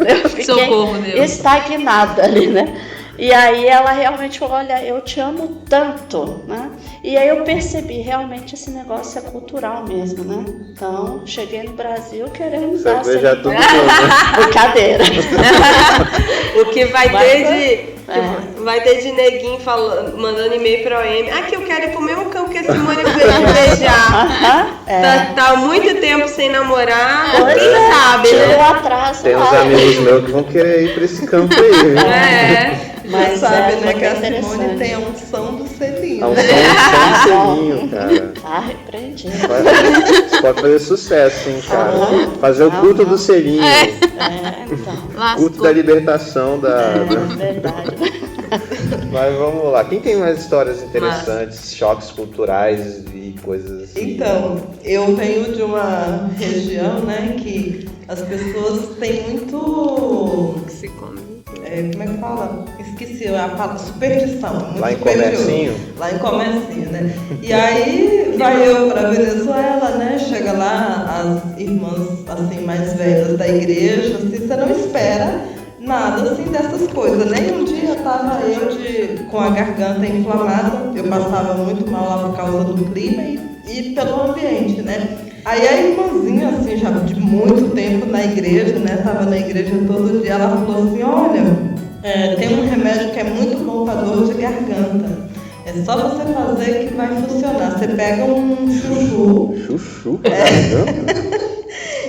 Eu fiquei estagnada ali, né? E aí ela realmente falou, olha, eu te amo tanto, né? E aí eu percebi, realmente esse negócio é cultural mesmo, né? Então, cheguei no Brasil querendo dar já tudo bom, brincadeira. O que vai ter de... Vai ter de neguinho mandando e-mail pra OM. Que eu quero ir pro meu campo, que a Simone foi te beijar. Tá há muito tempo sem namorar, quem sabe, Tirou né? o atraso Tem uns lá. amigos meus que vão querer ir pra esse campo aí, viu? Mas sabe, foi né, que a interessante. Simone tem a unção do selinho. A unção do selinho, cara. Ah, repreendi. Você pode fazer sucesso, hein, cara. Fazer o culto do selinho. Então, Culto da libertação da... verdade. Mas vamos lá. Quem tem mais histórias interessantes, choques culturais e coisas assim? Então, eu venho de uma região, né, que as pessoas têm muito... Se come. como é que fala? Esqueci a palavra, superstição. Muito Lá em superior. Comercinho? Lá em Comercinho, né? E aí vai eu pra Venezuela, né? Chega lá as irmãs assim mais velhas da igreja, assim, você não espera nada assim dessas coisas. Nem um dia tava eu com a garganta inflamada, eu passava muito mal lá por causa do clima e pelo ambiente, né? Aí a irmãzinha, assim, já de muito tempo na igreja, né? Tava na igreja todo dia, ela falou assim, olha, tem um remédio que é muito bom para dor de garganta. É só você fazer que vai funcionar. Você pega um chuchu. Chuchu? Garganta?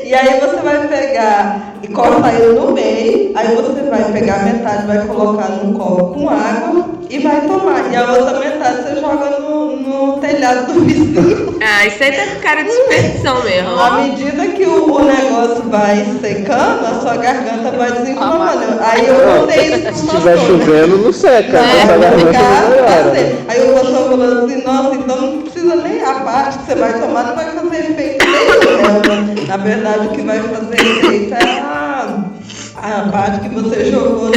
E aí você vai pegar e corta ele no meio, aí você vai pegar metade, vai colocar num copo com água e vai tomar. E a outra metade você joga no telhado do vizinho. Ah, isso aí tá com cara de superstição mesmo. À medida que o negócio vai secando, a sua garganta vai desinflamando. Aí eu contei isso pro Se pastor. estiver chovendo, não seca. Essa garganta não melhora, né? Aí o pastor falou assim, nossa, então não precisa nem a parte que você vai tomar, não vai fazer efeito nenhum. Na verdade, o que vai fazer efeito é a parte que você jogou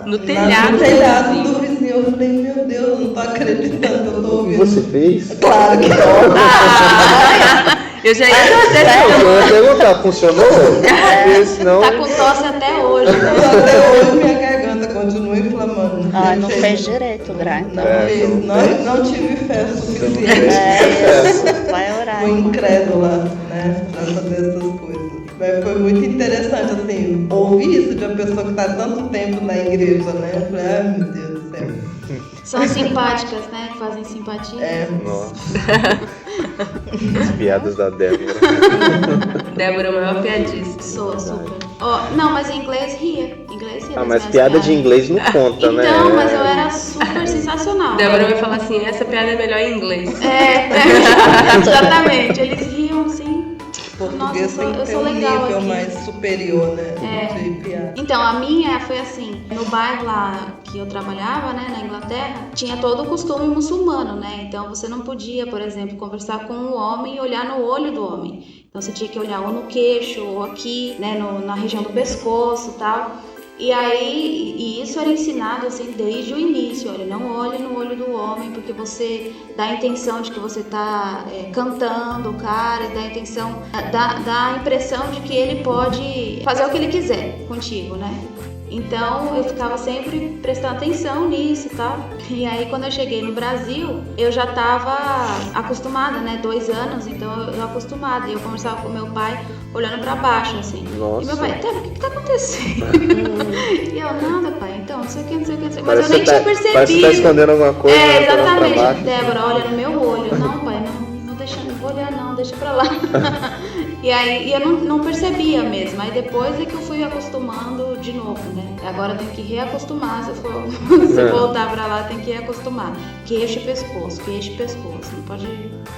no telhado do vizinho. Eu falei, meu Deus, não tô acreditando, eu tô ouvindo. Você fez? Claro que não. Eu já ia Eu ia perguntar, funcionou? Porque senão... Tá com tosse até hoje, né? Até hoje minha garganta continua inflamando. Ah, não fez direito o grind. Não tive fé suficiente. Isso, vai orar. Fui incrédula, né, pra fazer essas coisas. Mas foi muito interessante, assim, ouvir isso de uma pessoa que está tanto tempo na igreja, né? Eu falei, ai meu Deus do céu. São simpáticas, né? Que fazem simpatia. Nossa. As piadas da Débora. Débora é a maior piadista. Sou super. Não, mas em inglês ria. Ah, mas piada de inglês não conta, né? Então, mas eu era super sensacional. Débora vai falar assim, essa piada é melhor em inglês. Exatamente. Eles riam assim. Português Nossa, tem que ter eu sou um legal nível aqui. mais superior, né? De piada. Então, a minha foi assim, no bairro lá que eu trabalhava, né, na Inglaterra, tinha todo o costume muçulmano, né? Então, você não podia, por exemplo, conversar com um homem e olhar no olho do homem. Então, você tinha que olhar ou no queixo, ou aqui, né, na região do pescoço e tal. E aí, isso era ensinado assim desde o início, olha, não olhe no olho do homem, porque você dá a intenção de que você está cantando o cara, dá a intenção, dá a impressão de que ele pode fazer o que ele quiser contigo, né? Então eu ficava sempre prestando atenção nisso e tal. E aí quando eu cheguei no Brasil, eu já estava acostumada, né? 2 anos, então eu acostumada. E eu conversava com meu pai olhando para baixo, assim. Nossa. E meu pai, Débora, o que tá acontecendo? E eu, nada, pai, então, não sei o que, não sei o que. Mas eu nem tinha percebido. Parece que tá escondendo alguma coisa. né, exatamente. pra baixo. Débora, olha no meu olho. Não, pai, não deixa, não vou olhar não, deixa pra lá. E aí eu não percebia mesmo. Aí depois é que eu fui acostumando de novo, né? Agora eu tenho que reacostumar. Se voltar pra lá, tem que reacostumar. Queixo e pescoço, não pode.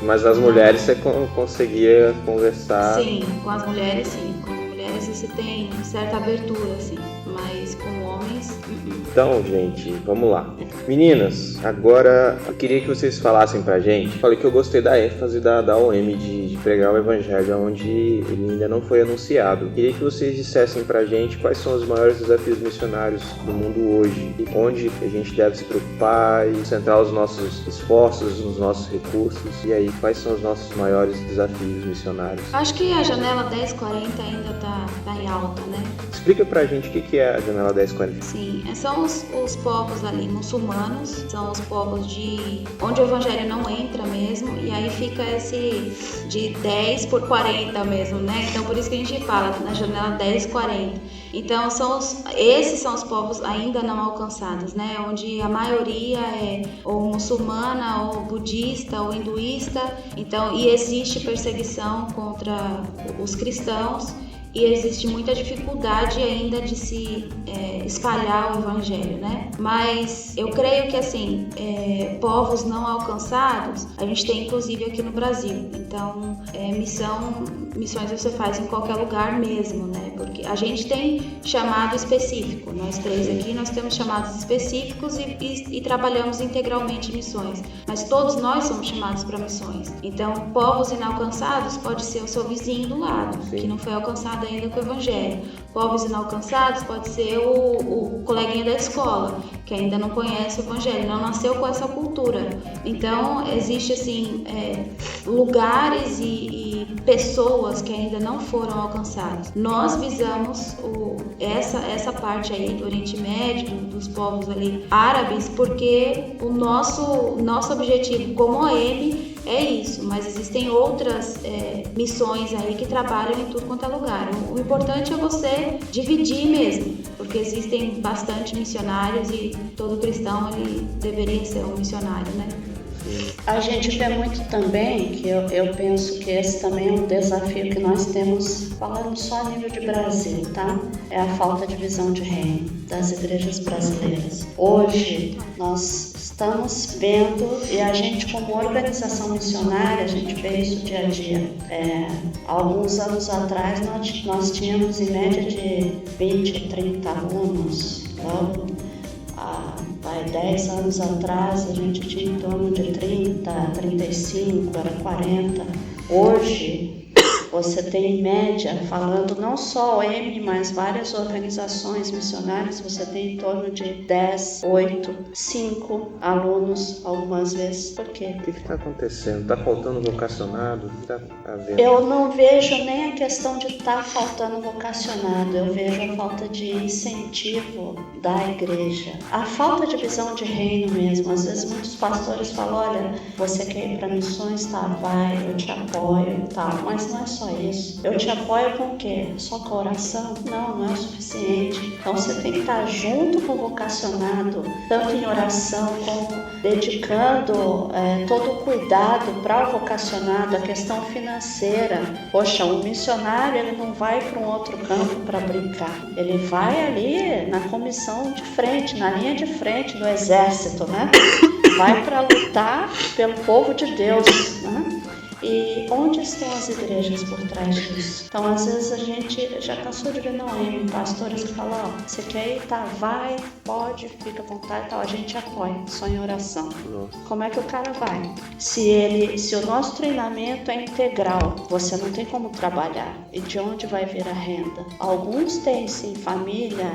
Mas as mulheres você conseguia conversar. Sim, com as mulheres sim. Com as mulheres você tem certa abertura, assim. Mas com homens. Então, gente, vamos lá. Meninas, agora eu queria que vocês falassem pra gente. Falei que eu gostei da ênfase da OM de pregar o evangelho onde ele ainda não foi anunciado. Queria que vocês dissessem pra gente quais são os maiores desafios missionários do mundo hoje, onde a gente deve se preocupar e centrar os nossos esforços, os nossos recursos. E aí, quais são os nossos maiores desafios missionários? Acho que a janela 1040 ainda tá em alta, né? Explica pra gente o que é a janela 1040. Sim, são os povos ali muçulmanos, são os povos onde o evangelho não entra mesmo, e aí fica esse de 10 por 40 mesmo, né? Então por isso que a gente fala na janela 10-40. Então esses são os povos ainda não alcançados, né? Onde a maioria é ou muçulmana, ou budista, ou hinduísta. Então, e existe perseguição contra os cristãos. E existe muita dificuldade ainda de se espalhar o evangelho, né? Mas eu creio que, assim, povos não alcançados, a gente tem inclusive aqui no Brasil. Então, missões você faz em qualquer lugar mesmo, né? Porque a gente tem chamado específico. Nós três aqui, nós temos chamados específicos e trabalhamos integralmente missões. Mas todos nós somos chamados para missões. Então, povos inalcançados pode ser o seu vizinho do lado, Sim. que não foi alcançado ainda com o evangelho. Povos inalcançados pode ser o coleguinha da escola, que ainda não conhece o evangelho, não nasceu com essa cultura. Então, existe assim, lugares e pessoas que ainda não foram alcançados. Nós visamos essa parte aí do Oriente Médio, dos povos ali árabes, porque o nosso objetivo como OM é isso, mas existem outras missões aí que trabalham em tudo quanto é lugar. O importante é você dividir mesmo, porque existem bastante missionários e todo cristão ele deveria ser um missionário, né? A gente vê muito também, que eu penso que esse também é um desafio que nós temos, falando só a nível de Brasil, tá? É a falta de visão de reino das igrejas brasileiras. Hoje, nós estamos vendo, e a gente como organização missionária, a gente vê isso dia a dia. Alguns anos atrás, nós tínhamos em média de 20 a 30 alunos. Então, há 10 anos atrás a gente tinha em torno de 30, 35, era 40. Hoje você tem em média, falando não só OM, mas várias organizações missionárias, você tem em torno de 10, 8, 5 alunos algumas vezes. Por quê? O que está acontecendo? Está faltando vocacionado? O que está havendo? Eu não vejo nem a questão de estar faltando vocacionado, eu vejo a falta de incentivo da igreja. A falta de visão de reino mesmo. Às vezes muitos pastores falam, olha, você quer ir para missões? Tá, vai, eu te apoio e tal. Mas não é só isso. Eu te apoio com o quê? Só com a oração? Não é o suficiente. Então você tem que estar junto com o vocacionado, tanto em oração como dedicando todo o cuidado para o vocacionado, a questão financeira. Poxa, um missionário ele não vai para um outro campo para brincar. Ele vai ali na comissão de frente, na linha de frente do exército, né? Vai para lutar pelo povo de Deus, né? E onde estão as igrejas por trás disso? Então, às vezes a gente já cansou de ver na OM, pastores que falam, ó, você quer ir? Tá, vai, pode, fica à vontade, tal, a gente apoia, só em oração. Como é que o cara vai? Se o nosso treinamento é integral, você não tem como trabalhar. E de onde vai vir a renda? Alguns têm, sim, família,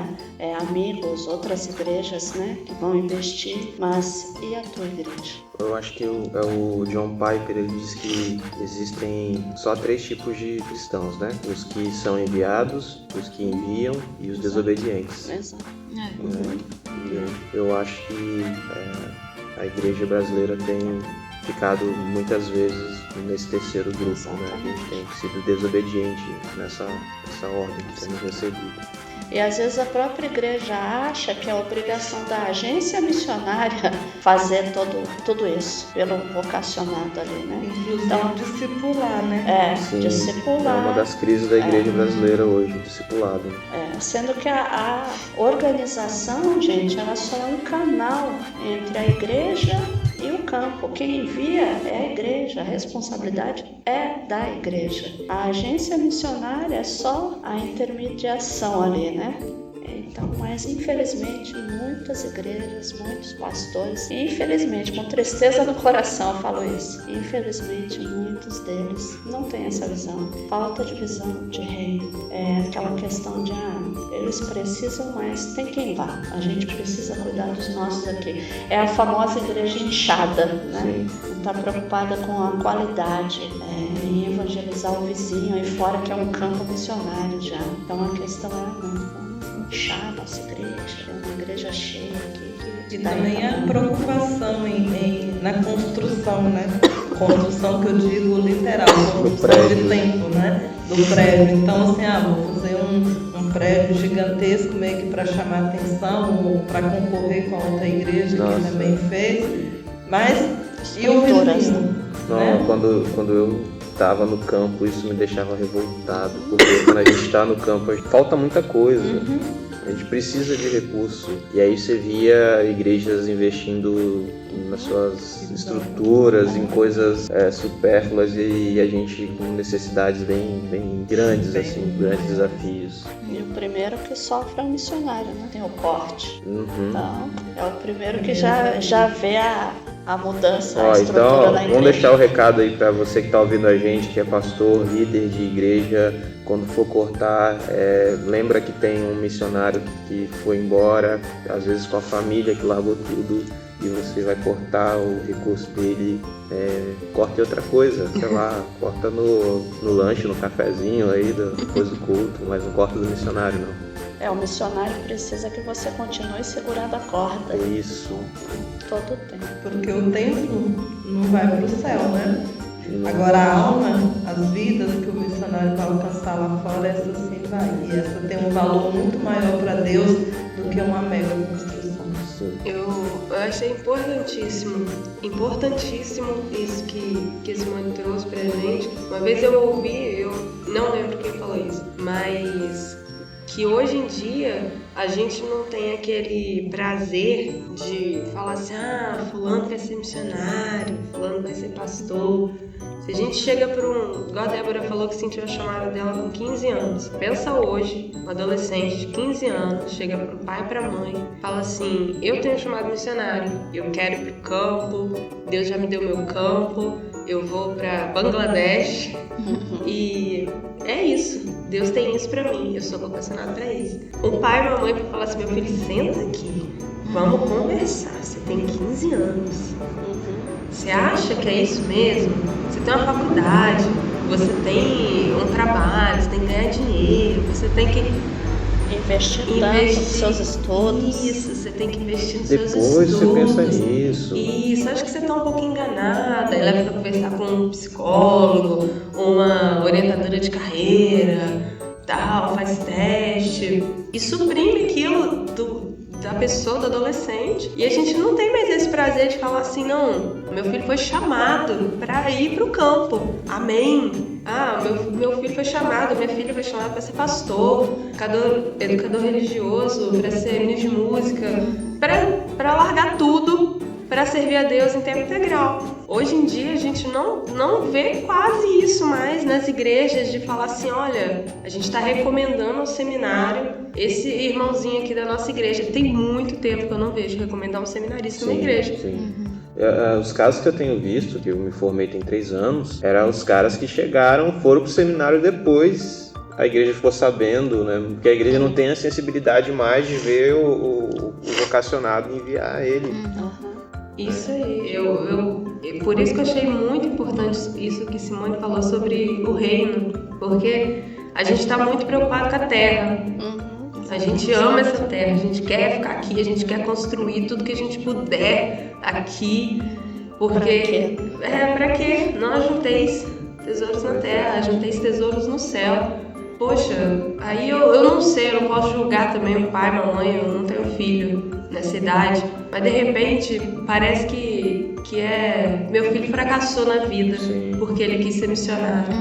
amigos, outras igrejas, né, que vão investir, mas e a tua igreja? Eu acho que o John Piper, ele diz que existem só 3 tipos de cristãos, né? Os que são enviados, os que enviam e os desobedientes. Exato. Eu acho que a igreja brasileira tem ficado muitas vezes nesse terceiro grupo, né? A gente tem sido desobediente nessa ordem que temos recebido. E às vezes a própria igreja acha que é obrigação da agência missionária fazer tudo isso, pelo vocacionado ali, né? Inclusive Então, discipular, né? Sim, discipular. É uma das crises da igreja brasileira hoje, discipulado. Sendo que a organização, gente, ela só é um canal entre a igreja e o campo. Quem envia é a igreja, a responsabilidade é da igreja. A agência missionária é só a intermediação ali, né? Então, mas infelizmente muitas igrejas, muitos pastores, infelizmente, com tristeza no coração eu falo isso, infelizmente muitos deles não têm essa visão, falta de visão de reino, aquela questão de eles precisam, mas tem quem vá, a gente precisa cuidar dos nossos aqui, é a famosa igreja inchada, né? Não está preocupada com a qualidade, em evangelizar o vizinho aí fora, que é um campo missionário já. Então a questão é inchar a nossa igreja, é uma igreja cheia aqui. E também a preocupação na construção, né? construção que eu digo literal, construção prédio. de tempo, né? Do prédio. Então, assim, vou fazer um prédio gigantesco meio que para chamar atenção ou para concorrer com a outra igreja que também fez. Mas, e o vizinho? Não, Né? quando eu estava no campo, isso me deixava revoltado, porque quando a gente está no campo, falta muita coisa. A gente precisa de recurso. E aí você via igrejas investindo nas suas estruturas, em coisas supérfluas, e a gente com necessidades bem grandes, assim, grandes desafios. E o primeiro que sofre é o missionário, né? Tem o corte. Uhum. Então, é o primeiro que já vê a mudança, a estrutura então, da igreja. vamos deixar o recado aí para você que está ouvindo a gente, que é pastor, líder de igreja. Quando for cortar, lembra que tem um missionário que foi embora, às vezes com a família, que largou tudo, e você vai cortar o recurso dele. Corte outra coisa, sei lá, corta no lanche, no cafezinho aí depois do culto, mas não corta do missionário, não. O missionário precisa que você continue segurando a corda. Isso. Todo o tempo. Porque o templo não vai para o céu, né? Agora a alma, as vidas que o missionário vai alcançar lá fora, essa sim vai. E essa tem um valor muito maior para Deus do que uma mega construção. Sim. Eu achei importantíssimo isso que Simone trouxe pra gente. Uma vez eu ouvi, eu não lembro quem falou isso, mas que hoje em dia a gente não tem aquele prazer de falar assim, fulano vai ser missionário, fulano vai ser pastor. Se a gente chega para igual a Débora falou que sentiu a chamada dela com 15 anos, pensa hoje, um adolescente de 15 anos, chega pro pai e pra mãe, fala assim, eu tenho chamado missionário, eu quero ir pro campo, Deus já me deu meu campo, eu vou para Bangladesh e é isso. Deus tem isso pra mim, eu sou vocacionado pra isso. Um pai e uma mãe pra falar assim, meu filho, senta aqui, vamos conversar, você tem 15 anos. Você acha que é isso mesmo? Você tem uma faculdade, você tem um trabalho, você tem que ganhar dinheiro, você tem que investir nos seus estudos. Isso, você tem que investir nos seus estudos. Depois você pensa nisso. Isso, acho que você está um pouco enganada. Ela vai conversar com um psicólogo, uma orientadora de carreira, tal, faz teste. E suprime aquilo da pessoa, do adolescente. E a gente não tem mais esse prazer de falar assim, não, meu filho foi chamado para ir para o campo. Amém. Meu filho foi chamado, minha filha foi chamada para ser pastor, educador religioso, para ser ministro de música, para largar tudo para servir a Deus em tempo integral. Hoje em dia a gente não vê quase isso mais nas igrejas, de falar assim, olha, a gente está recomendando ao seminário. Esse irmãozinho aqui da nossa igreja, tem muito tempo que eu não vejo recomendar um seminarista na igreja. Sim. Os casos que eu tenho visto, que eu me formei tem 3 anos, eram os caras que foram pro seminário depois. A igreja ficou sabendo, né? Porque a igreja não tem a sensibilidade mais de ver o vocacionado e enviar ele. Isso aí, por isso que eu achei muito importante isso que Simone falou sobre o reino, porque a gente está muito preocupado com a terra. A gente ama essa terra, a gente quer ficar aqui, a gente quer construir tudo que a gente puder aqui, porque pra quê? Não ajunteis tesouros na terra, ajunteis tesouros no céu. Poxa, aí eu não sei, eu não posso julgar também o pai, a mamãe, eu não tenho filho nessa idade, mas de repente parece que meu filho fracassou na vida porque ele quis ser missionário.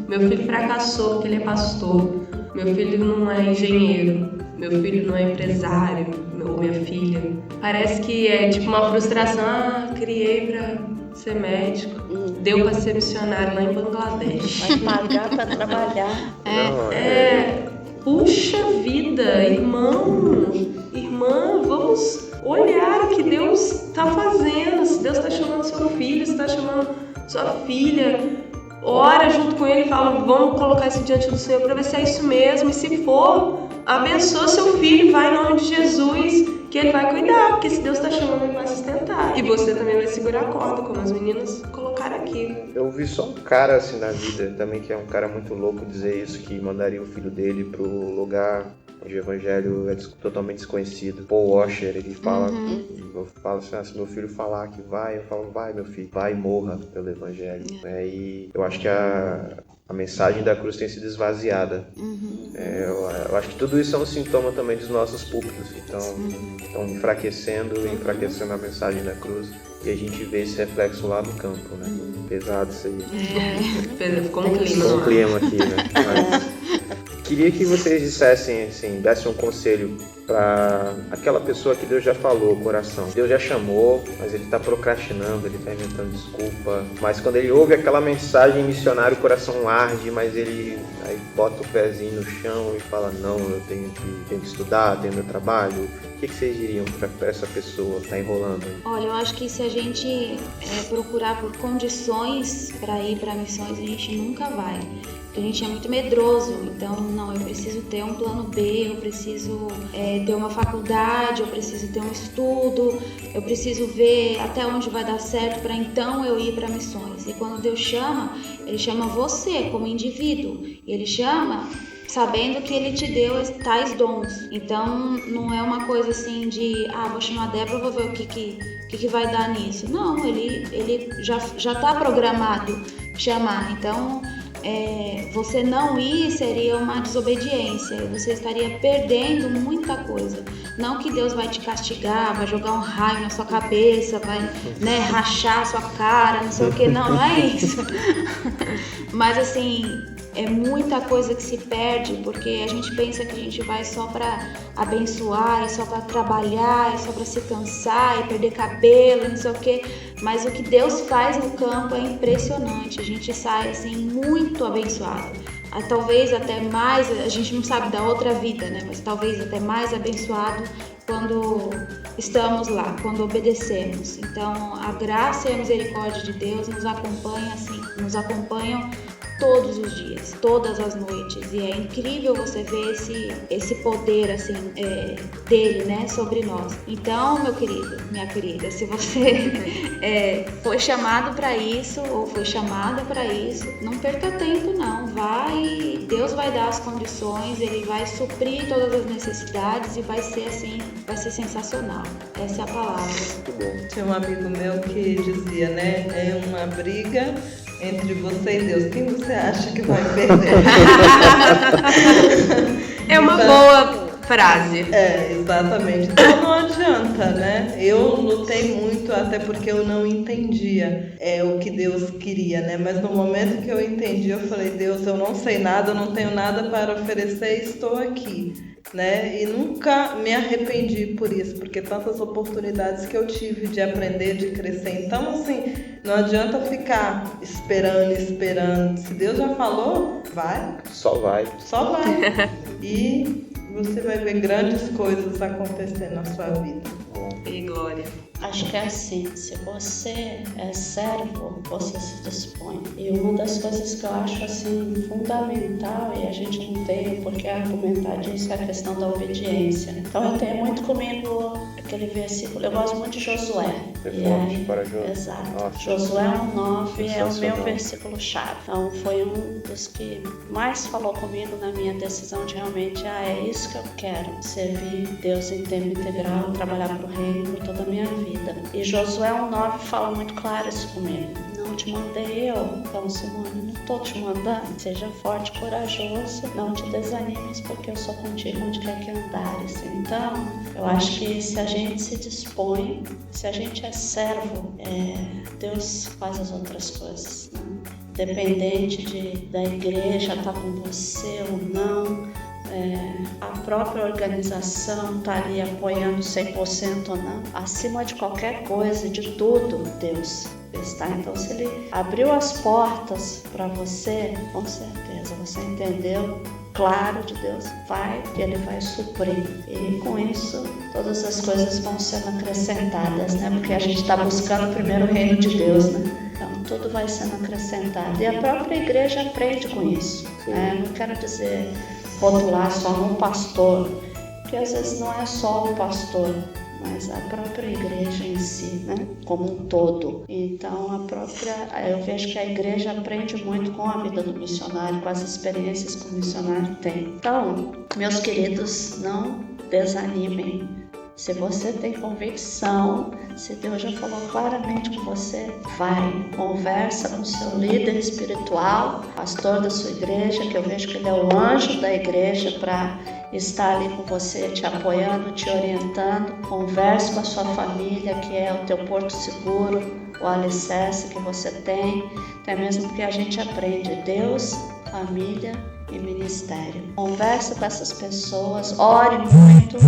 Meu filho fracassou porque ele é pastor. Meu filho não é engenheiro. Meu filho não é empresário. Minha filha. Parece que é tipo uma frustração. Criei pra ser médico. Deu pra ser missionário lá em Bangladesh. Vai pagar pra trabalhar. Puxa vida, irmã, vamos olhar o que Deus está fazendo. Se Deus está chamando seu filho, se está chamando sua filha, ora junto com ele e fala, vamos colocar isso diante do Senhor para ver se é isso mesmo. E se for, abençoa seu filho, vai em nome de Jesus, que ele vai cuidar, porque se Deus está chamando, ele vai sustentar. E você também vai segurar a corda, como as meninas colocaram aqui. Eu vi só um cara assim na vida também, que é um cara muito louco, dizer isso, que mandaria o filho dele pro lugar onde o evangelho é totalmente desconhecido. Paul Washer, ele fala, eu falo assim, se meu filho falar que vai, eu falo, vai meu filho, vai e morra pelo evangelho. E eu acho que a mensagem da cruz tem sido esvaziada. Eu acho que tudo isso é um sintoma também dos nossos púlpitos, estão enfraquecendo a mensagem da cruz. E a gente vê esse reflexo lá no campo, né? Pesado isso aí. Ficou um clima. Ficou um clima aqui, né? Mas queria que vocês dissessem, assim, dessem um conselho para aquela pessoa que Deus já falou, o coração. Deus já chamou, mas ele está procrastinando, ele está inventando desculpa. Mas quando ele ouve aquela mensagem missionária, o coração arde, mas ele aí bota o pezinho no chão e fala, não, eu tenho que estudar, tenho meu trabalho. O que vocês diriam para essa pessoa que está enrolando? Olha, eu acho que se a gente procurar por condições para ir para missões, a gente nunca vai. Porque a gente é muito medroso. Então, não, eu preciso ter um plano B, eu preciso ter uma faculdade, eu preciso ter um estudo, eu preciso ver até onde vai dar certo para então eu ir para missões. E quando Deus chama, Ele chama você como indivíduo. E Ele chama sabendo que Ele te deu tais dons. Então, não é uma coisa assim de, vou chamar a Débora, vou ver o que vai dar nisso. Não, Ele já está programado chamar. Então, você não ir seria uma desobediência. Você estaria perdendo muita coisa. Não que Deus vai te castigar, vai jogar um raio na sua cabeça, vai rachar a sua cara, não sei o que. Não é isso. Mas assim, é muita coisa que se perde, porque a gente pensa que a gente vai só para abençoar, é só para trabalhar, é só para se cansar e perder cabelo, não sei o que. Mas o que Deus faz no campo é impressionante. A gente sai assim muito abençoado. Talvez até mais, a gente não sabe da outra vida, né? Mas talvez até mais abençoado quando estamos lá, quando obedecemos. Então, a graça e a misericórdia de Deus nos acompanham todos os dias, todas as noites, e é incrível você ver esse poder assim dele, né, sobre nós. Então, meu querido, minha querida, se você foi chamado para isso ou foi chamada para isso, não perca tempo não, vai, Deus vai dar as condições, Ele vai suprir todas as necessidades e vai ser assim, vai ser sensacional. Essa é a palavra. Muito bom. Tinha um amigo meu que dizia, né, é uma briga entre você e Deus. Quem você acha que vai perder? É uma boa frase. Exatamente. Então não adianta, né? Eu lutei muito, até porque eu não entendia o que Deus queria, né? Mas no momento que eu entendi, eu falei, Deus, eu não sei nada, eu não tenho nada para oferecer, estou aqui. Né? E nunca me arrependi por isso, porque tantas oportunidades que eu tive de aprender, de crescer. Então, assim, não adianta ficar esperando. Se Deus já falou, vai. Só vai. E você vai ver grandes coisas acontecer na sua vida. E glória. Acho que é assim, se você é servo, você se dispõe. E uma das coisas que eu acho assim fundamental, e a gente não tem por que argumentar disso, é a questão da obediência. Então eu tenho muito comigo aquele versículo, eu gosto muito de Josué. Exato. Nossa. Josué 1:9 é o meu versículo-chave. Então foi um dos que mais falou comigo na minha decisão de realmente, é isso que eu quero, servir Deus em tempo integral, trabalhar para o reino por toda a minha vida. E Josué 1:9 fala muito claro isso comigo. Não te mandei eu, então Simone, não estou te mandando. Seja forte e corajoso, não te desanimes, porque eu sou contigo onde quer que andares. Então, eu acho que se a gente se dispõe, se a gente é servo, Deus faz as outras coisas. Independente da igreja estar com você ou não, a própria organização está ali apoiando 100% ou não. Acima de qualquer coisa, de tudo, Deus está. Então, se Ele abriu as portas para você, com certeza, você entendeu, claro, de Deus, vai e Ele vai suprir. E com isso, todas as coisas vão sendo acrescentadas, né? Porque a gente está buscando primeiro o reino de Deus, né? Então, tudo vai sendo acrescentado. E a própria igreja aprende com isso. Não quero dizer rotular só no pastor, porque às vezes não é só o pastor, mas a própria igreja em si, né? Como um todo. Então, eu vejo que a igreja aprende muito com a vida do missionário, com as experiências que o missionário tem. Então, meus queridos, não desanimem. Se você tem convicção, se Deus já falou claramente com você, vai, conversa com o seu líder espiritual, pastor da sua igreja, que eu vejo que ele é o anjo da igreja para estar ali com você, te apoiando, te orientando. Converse com a sua família, que é o teu porto seguro, o alicerce que você tem, até mesmo porque a gente aprende Deus, família e ministério. Converse com essas pessoas, ore muito.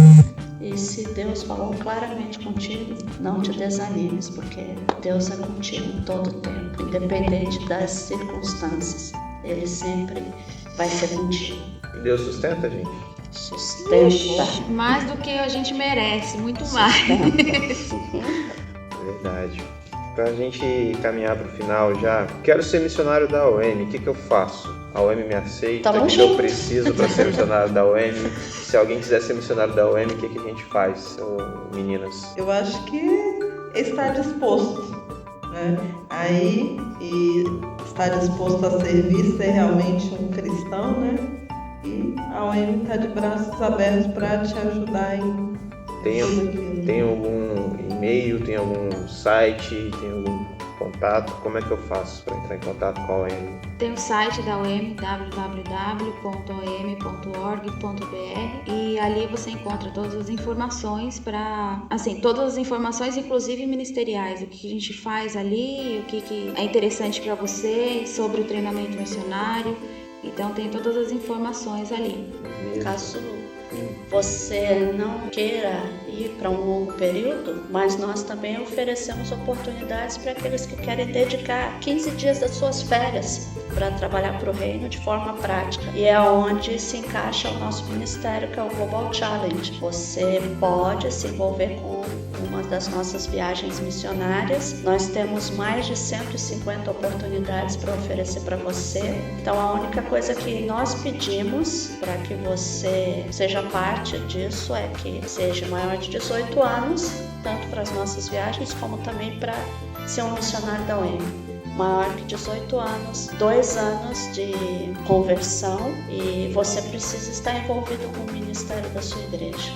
E se Deus falou claramente contigo, não te desanimes, porque Deus é contigo em todo o tempo, independente das circunstâncias. Ele sempre vai ser contigo. Deus sustenta, gente? Sustenta. Mais do que a gente merece, muito mais. Verdade. Pra gente caminhar pro final já, quero ser missionário da OM, o que eu faço? A OM me aceita? O que eu preciso para ser missionário da OM? Se alguém quiser ser missionário da OM, o que a gente faz, meninas? Eu acho que é estar disposto, né? Aí, e estar disposto a servir, ser realmente um cristão, né? E a OM está de braços abertos para te ajudar em tudo aquilo. Tem algum e-mail, tem algum site, tem algum contato? Como é que eu faço para entrar em contato com a OM? Tem o site da OM, www.om.org.br, e ali você encontra todas as informações todas as informações, inclusive ministeriais, o que a gente faz ali, o que é interessante para você sobre o treinamento missionário. Então tem todas as informações ali. Caso você não queira ir para um longo período, mas nós também oferecemos oportunidades para aqueles que querem dedicar 15 dias das suas férias para trabalhar para o reino de forma prática. E é onde se encaixa o nosso ministério, que é o Global Challenge. Você pode se envolver com uma das nossas viagens missionárias. Nós temos mais de 150 oportunidades para oferecer para você. Então a única coisa que nós pedimos para que você seja parte disso é que seja maior de 18 anos, tanto para as nossas viagens como também para ser um missionário da OM. Maior que 18 anos, 2 anos de conversão, e você precisa estar envolvido com o ministério da sua igreja.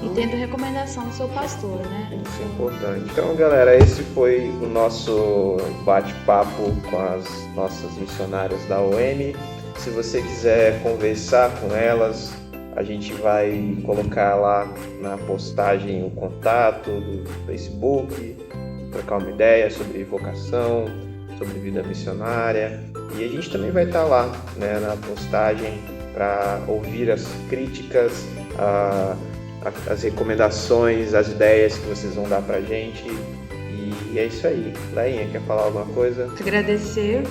E tendo recomendação do seu pastor, né? Isso é importante. Então, galera, esse foi o nosso bate-papo com as nossas missionárias da OM. Se você quiser conversar com elas, a gente vai colocar lá na postagem o contato do Facebook, trocar uma ideia sobre vocação, sobre vida missionária. E a gente também vai estar lá, né, na postagem para ouvir as críticas, as recomendações, as ideias que vocês vão dar pra gente. E é isso aí. Lainha, quer falar alguma coisa? Agradecer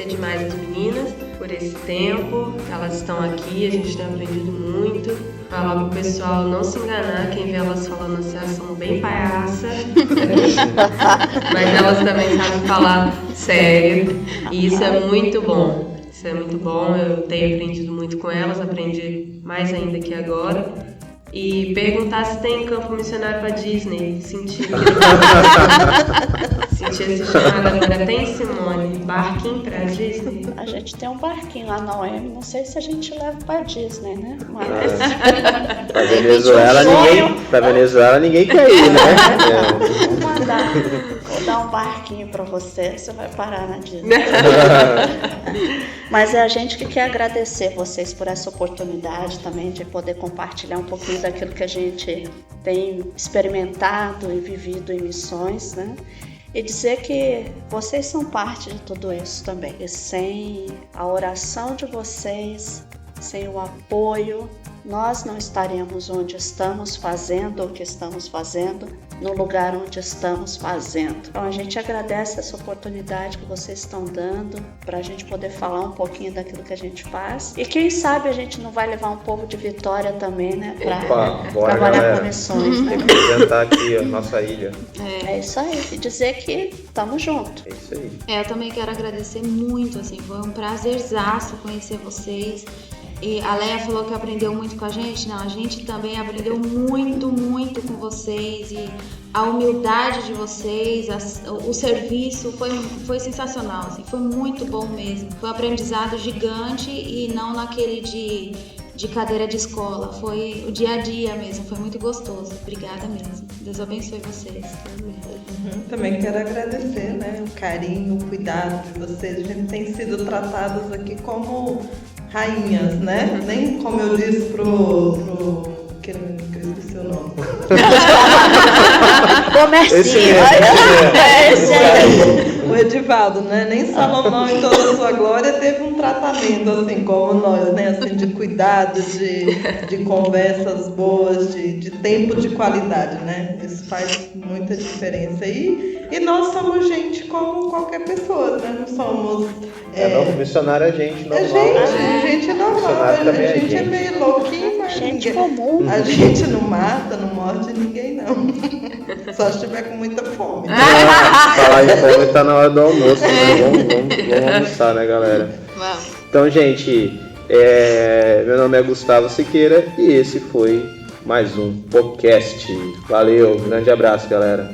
demais as meninas por esse tempo. Elas estão aqui, a gente tem aprendido muito. Falar pro pessoal não se enganar, quem vê elas falando assim, elas são bem palhaça. Mas elas também sabem falar sério. E isso é muito bom. Isso é muito bom. Eu tenho aprendido muito com elas, aprendi mais ainda que agora. E perguntar se tem campo missionário para Disney. Sentir esse chamado agora. Tem, Simone, barquinho para Disney? A gente tem um barquinho lá na OM, não sei se a gente leva para Disney, né? Mas Pra Venezuela ninguém quer ir, né? Vou dar um barquinho para você vai parar na Disney. Mas é a gente que quer agradecer vocês por essa oportunidade também de poder compartilhar um pouquinho daquilo que a gente tem experimentado e vivido em missões, né? E dizer que vocês são parte de tudo isso também. E sem a oração de vocês, sem o apoio, nós não estaremos onde estamos fazendo o que estamos fazendo, no lugar onde estamos fazendo. Então a gente agradece essa oportunidade que vocês estão dando para a gente poder falar um pouquinho daquilo que a gente faz. E quem sabe a gente não vai levar um povo de Vitória também, né? Para trabalhar com missões. Né? Tem que apresentar aqui a nossa ilha. É isso aí. E dizer que estamos juntos. É isso aí. Eu também quero agradecer muito, assim, foi um prazerzaço conhecer vocês. E a Leia falou que aprendeu muito com a gente. Não, a gente também aprendeu muito, muito com vocês. E a humildade de vocês, o serviço foi sensacional, assim, foi muito bom mesmo. Foi um aprendizado gigante e não naquele de cadeira de escola. Foi o dia a dia mesmo, foi muito gostoso. Obrigada mesmo. Deus abençoe vocês. Também quero agradecer, né, o carinho, o cuidado de vocês. A gente tem sido tratados aqui como rainhas, né? Nem como eu disse que eu esqueci o nome. Comercinho. Esse aí. O Edivaldo, né? Nem Salomão em toda a sua glória teve um tratamento assim como nós, né? Assim, de cuidado, de conversas boas, de tempo de qualidade, né? Isso faz muita diferença. E nós somos gente como qualquer pessoa, né? Não somos... Não, missionário é gente normal. Gente normal. Missionário A também gente é meio louquinho, mas Gente comum. a gente não mata, não morde ninguém, não. Só se estiver com muita fome. Falar em fome, tá na hora do almoço, né? Vamos almoçar, né, galera? Vamos. Então, gente, meu nome é Gustavo Siqueira e esse foi mais um podcast. Valeu, grande abraço, galera.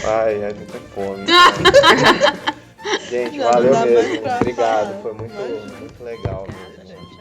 Ai, tô com fome. Gente, Já não valeu dá mais mesmo. pra Obrigado, falar. foi muito legal mesmo, gente.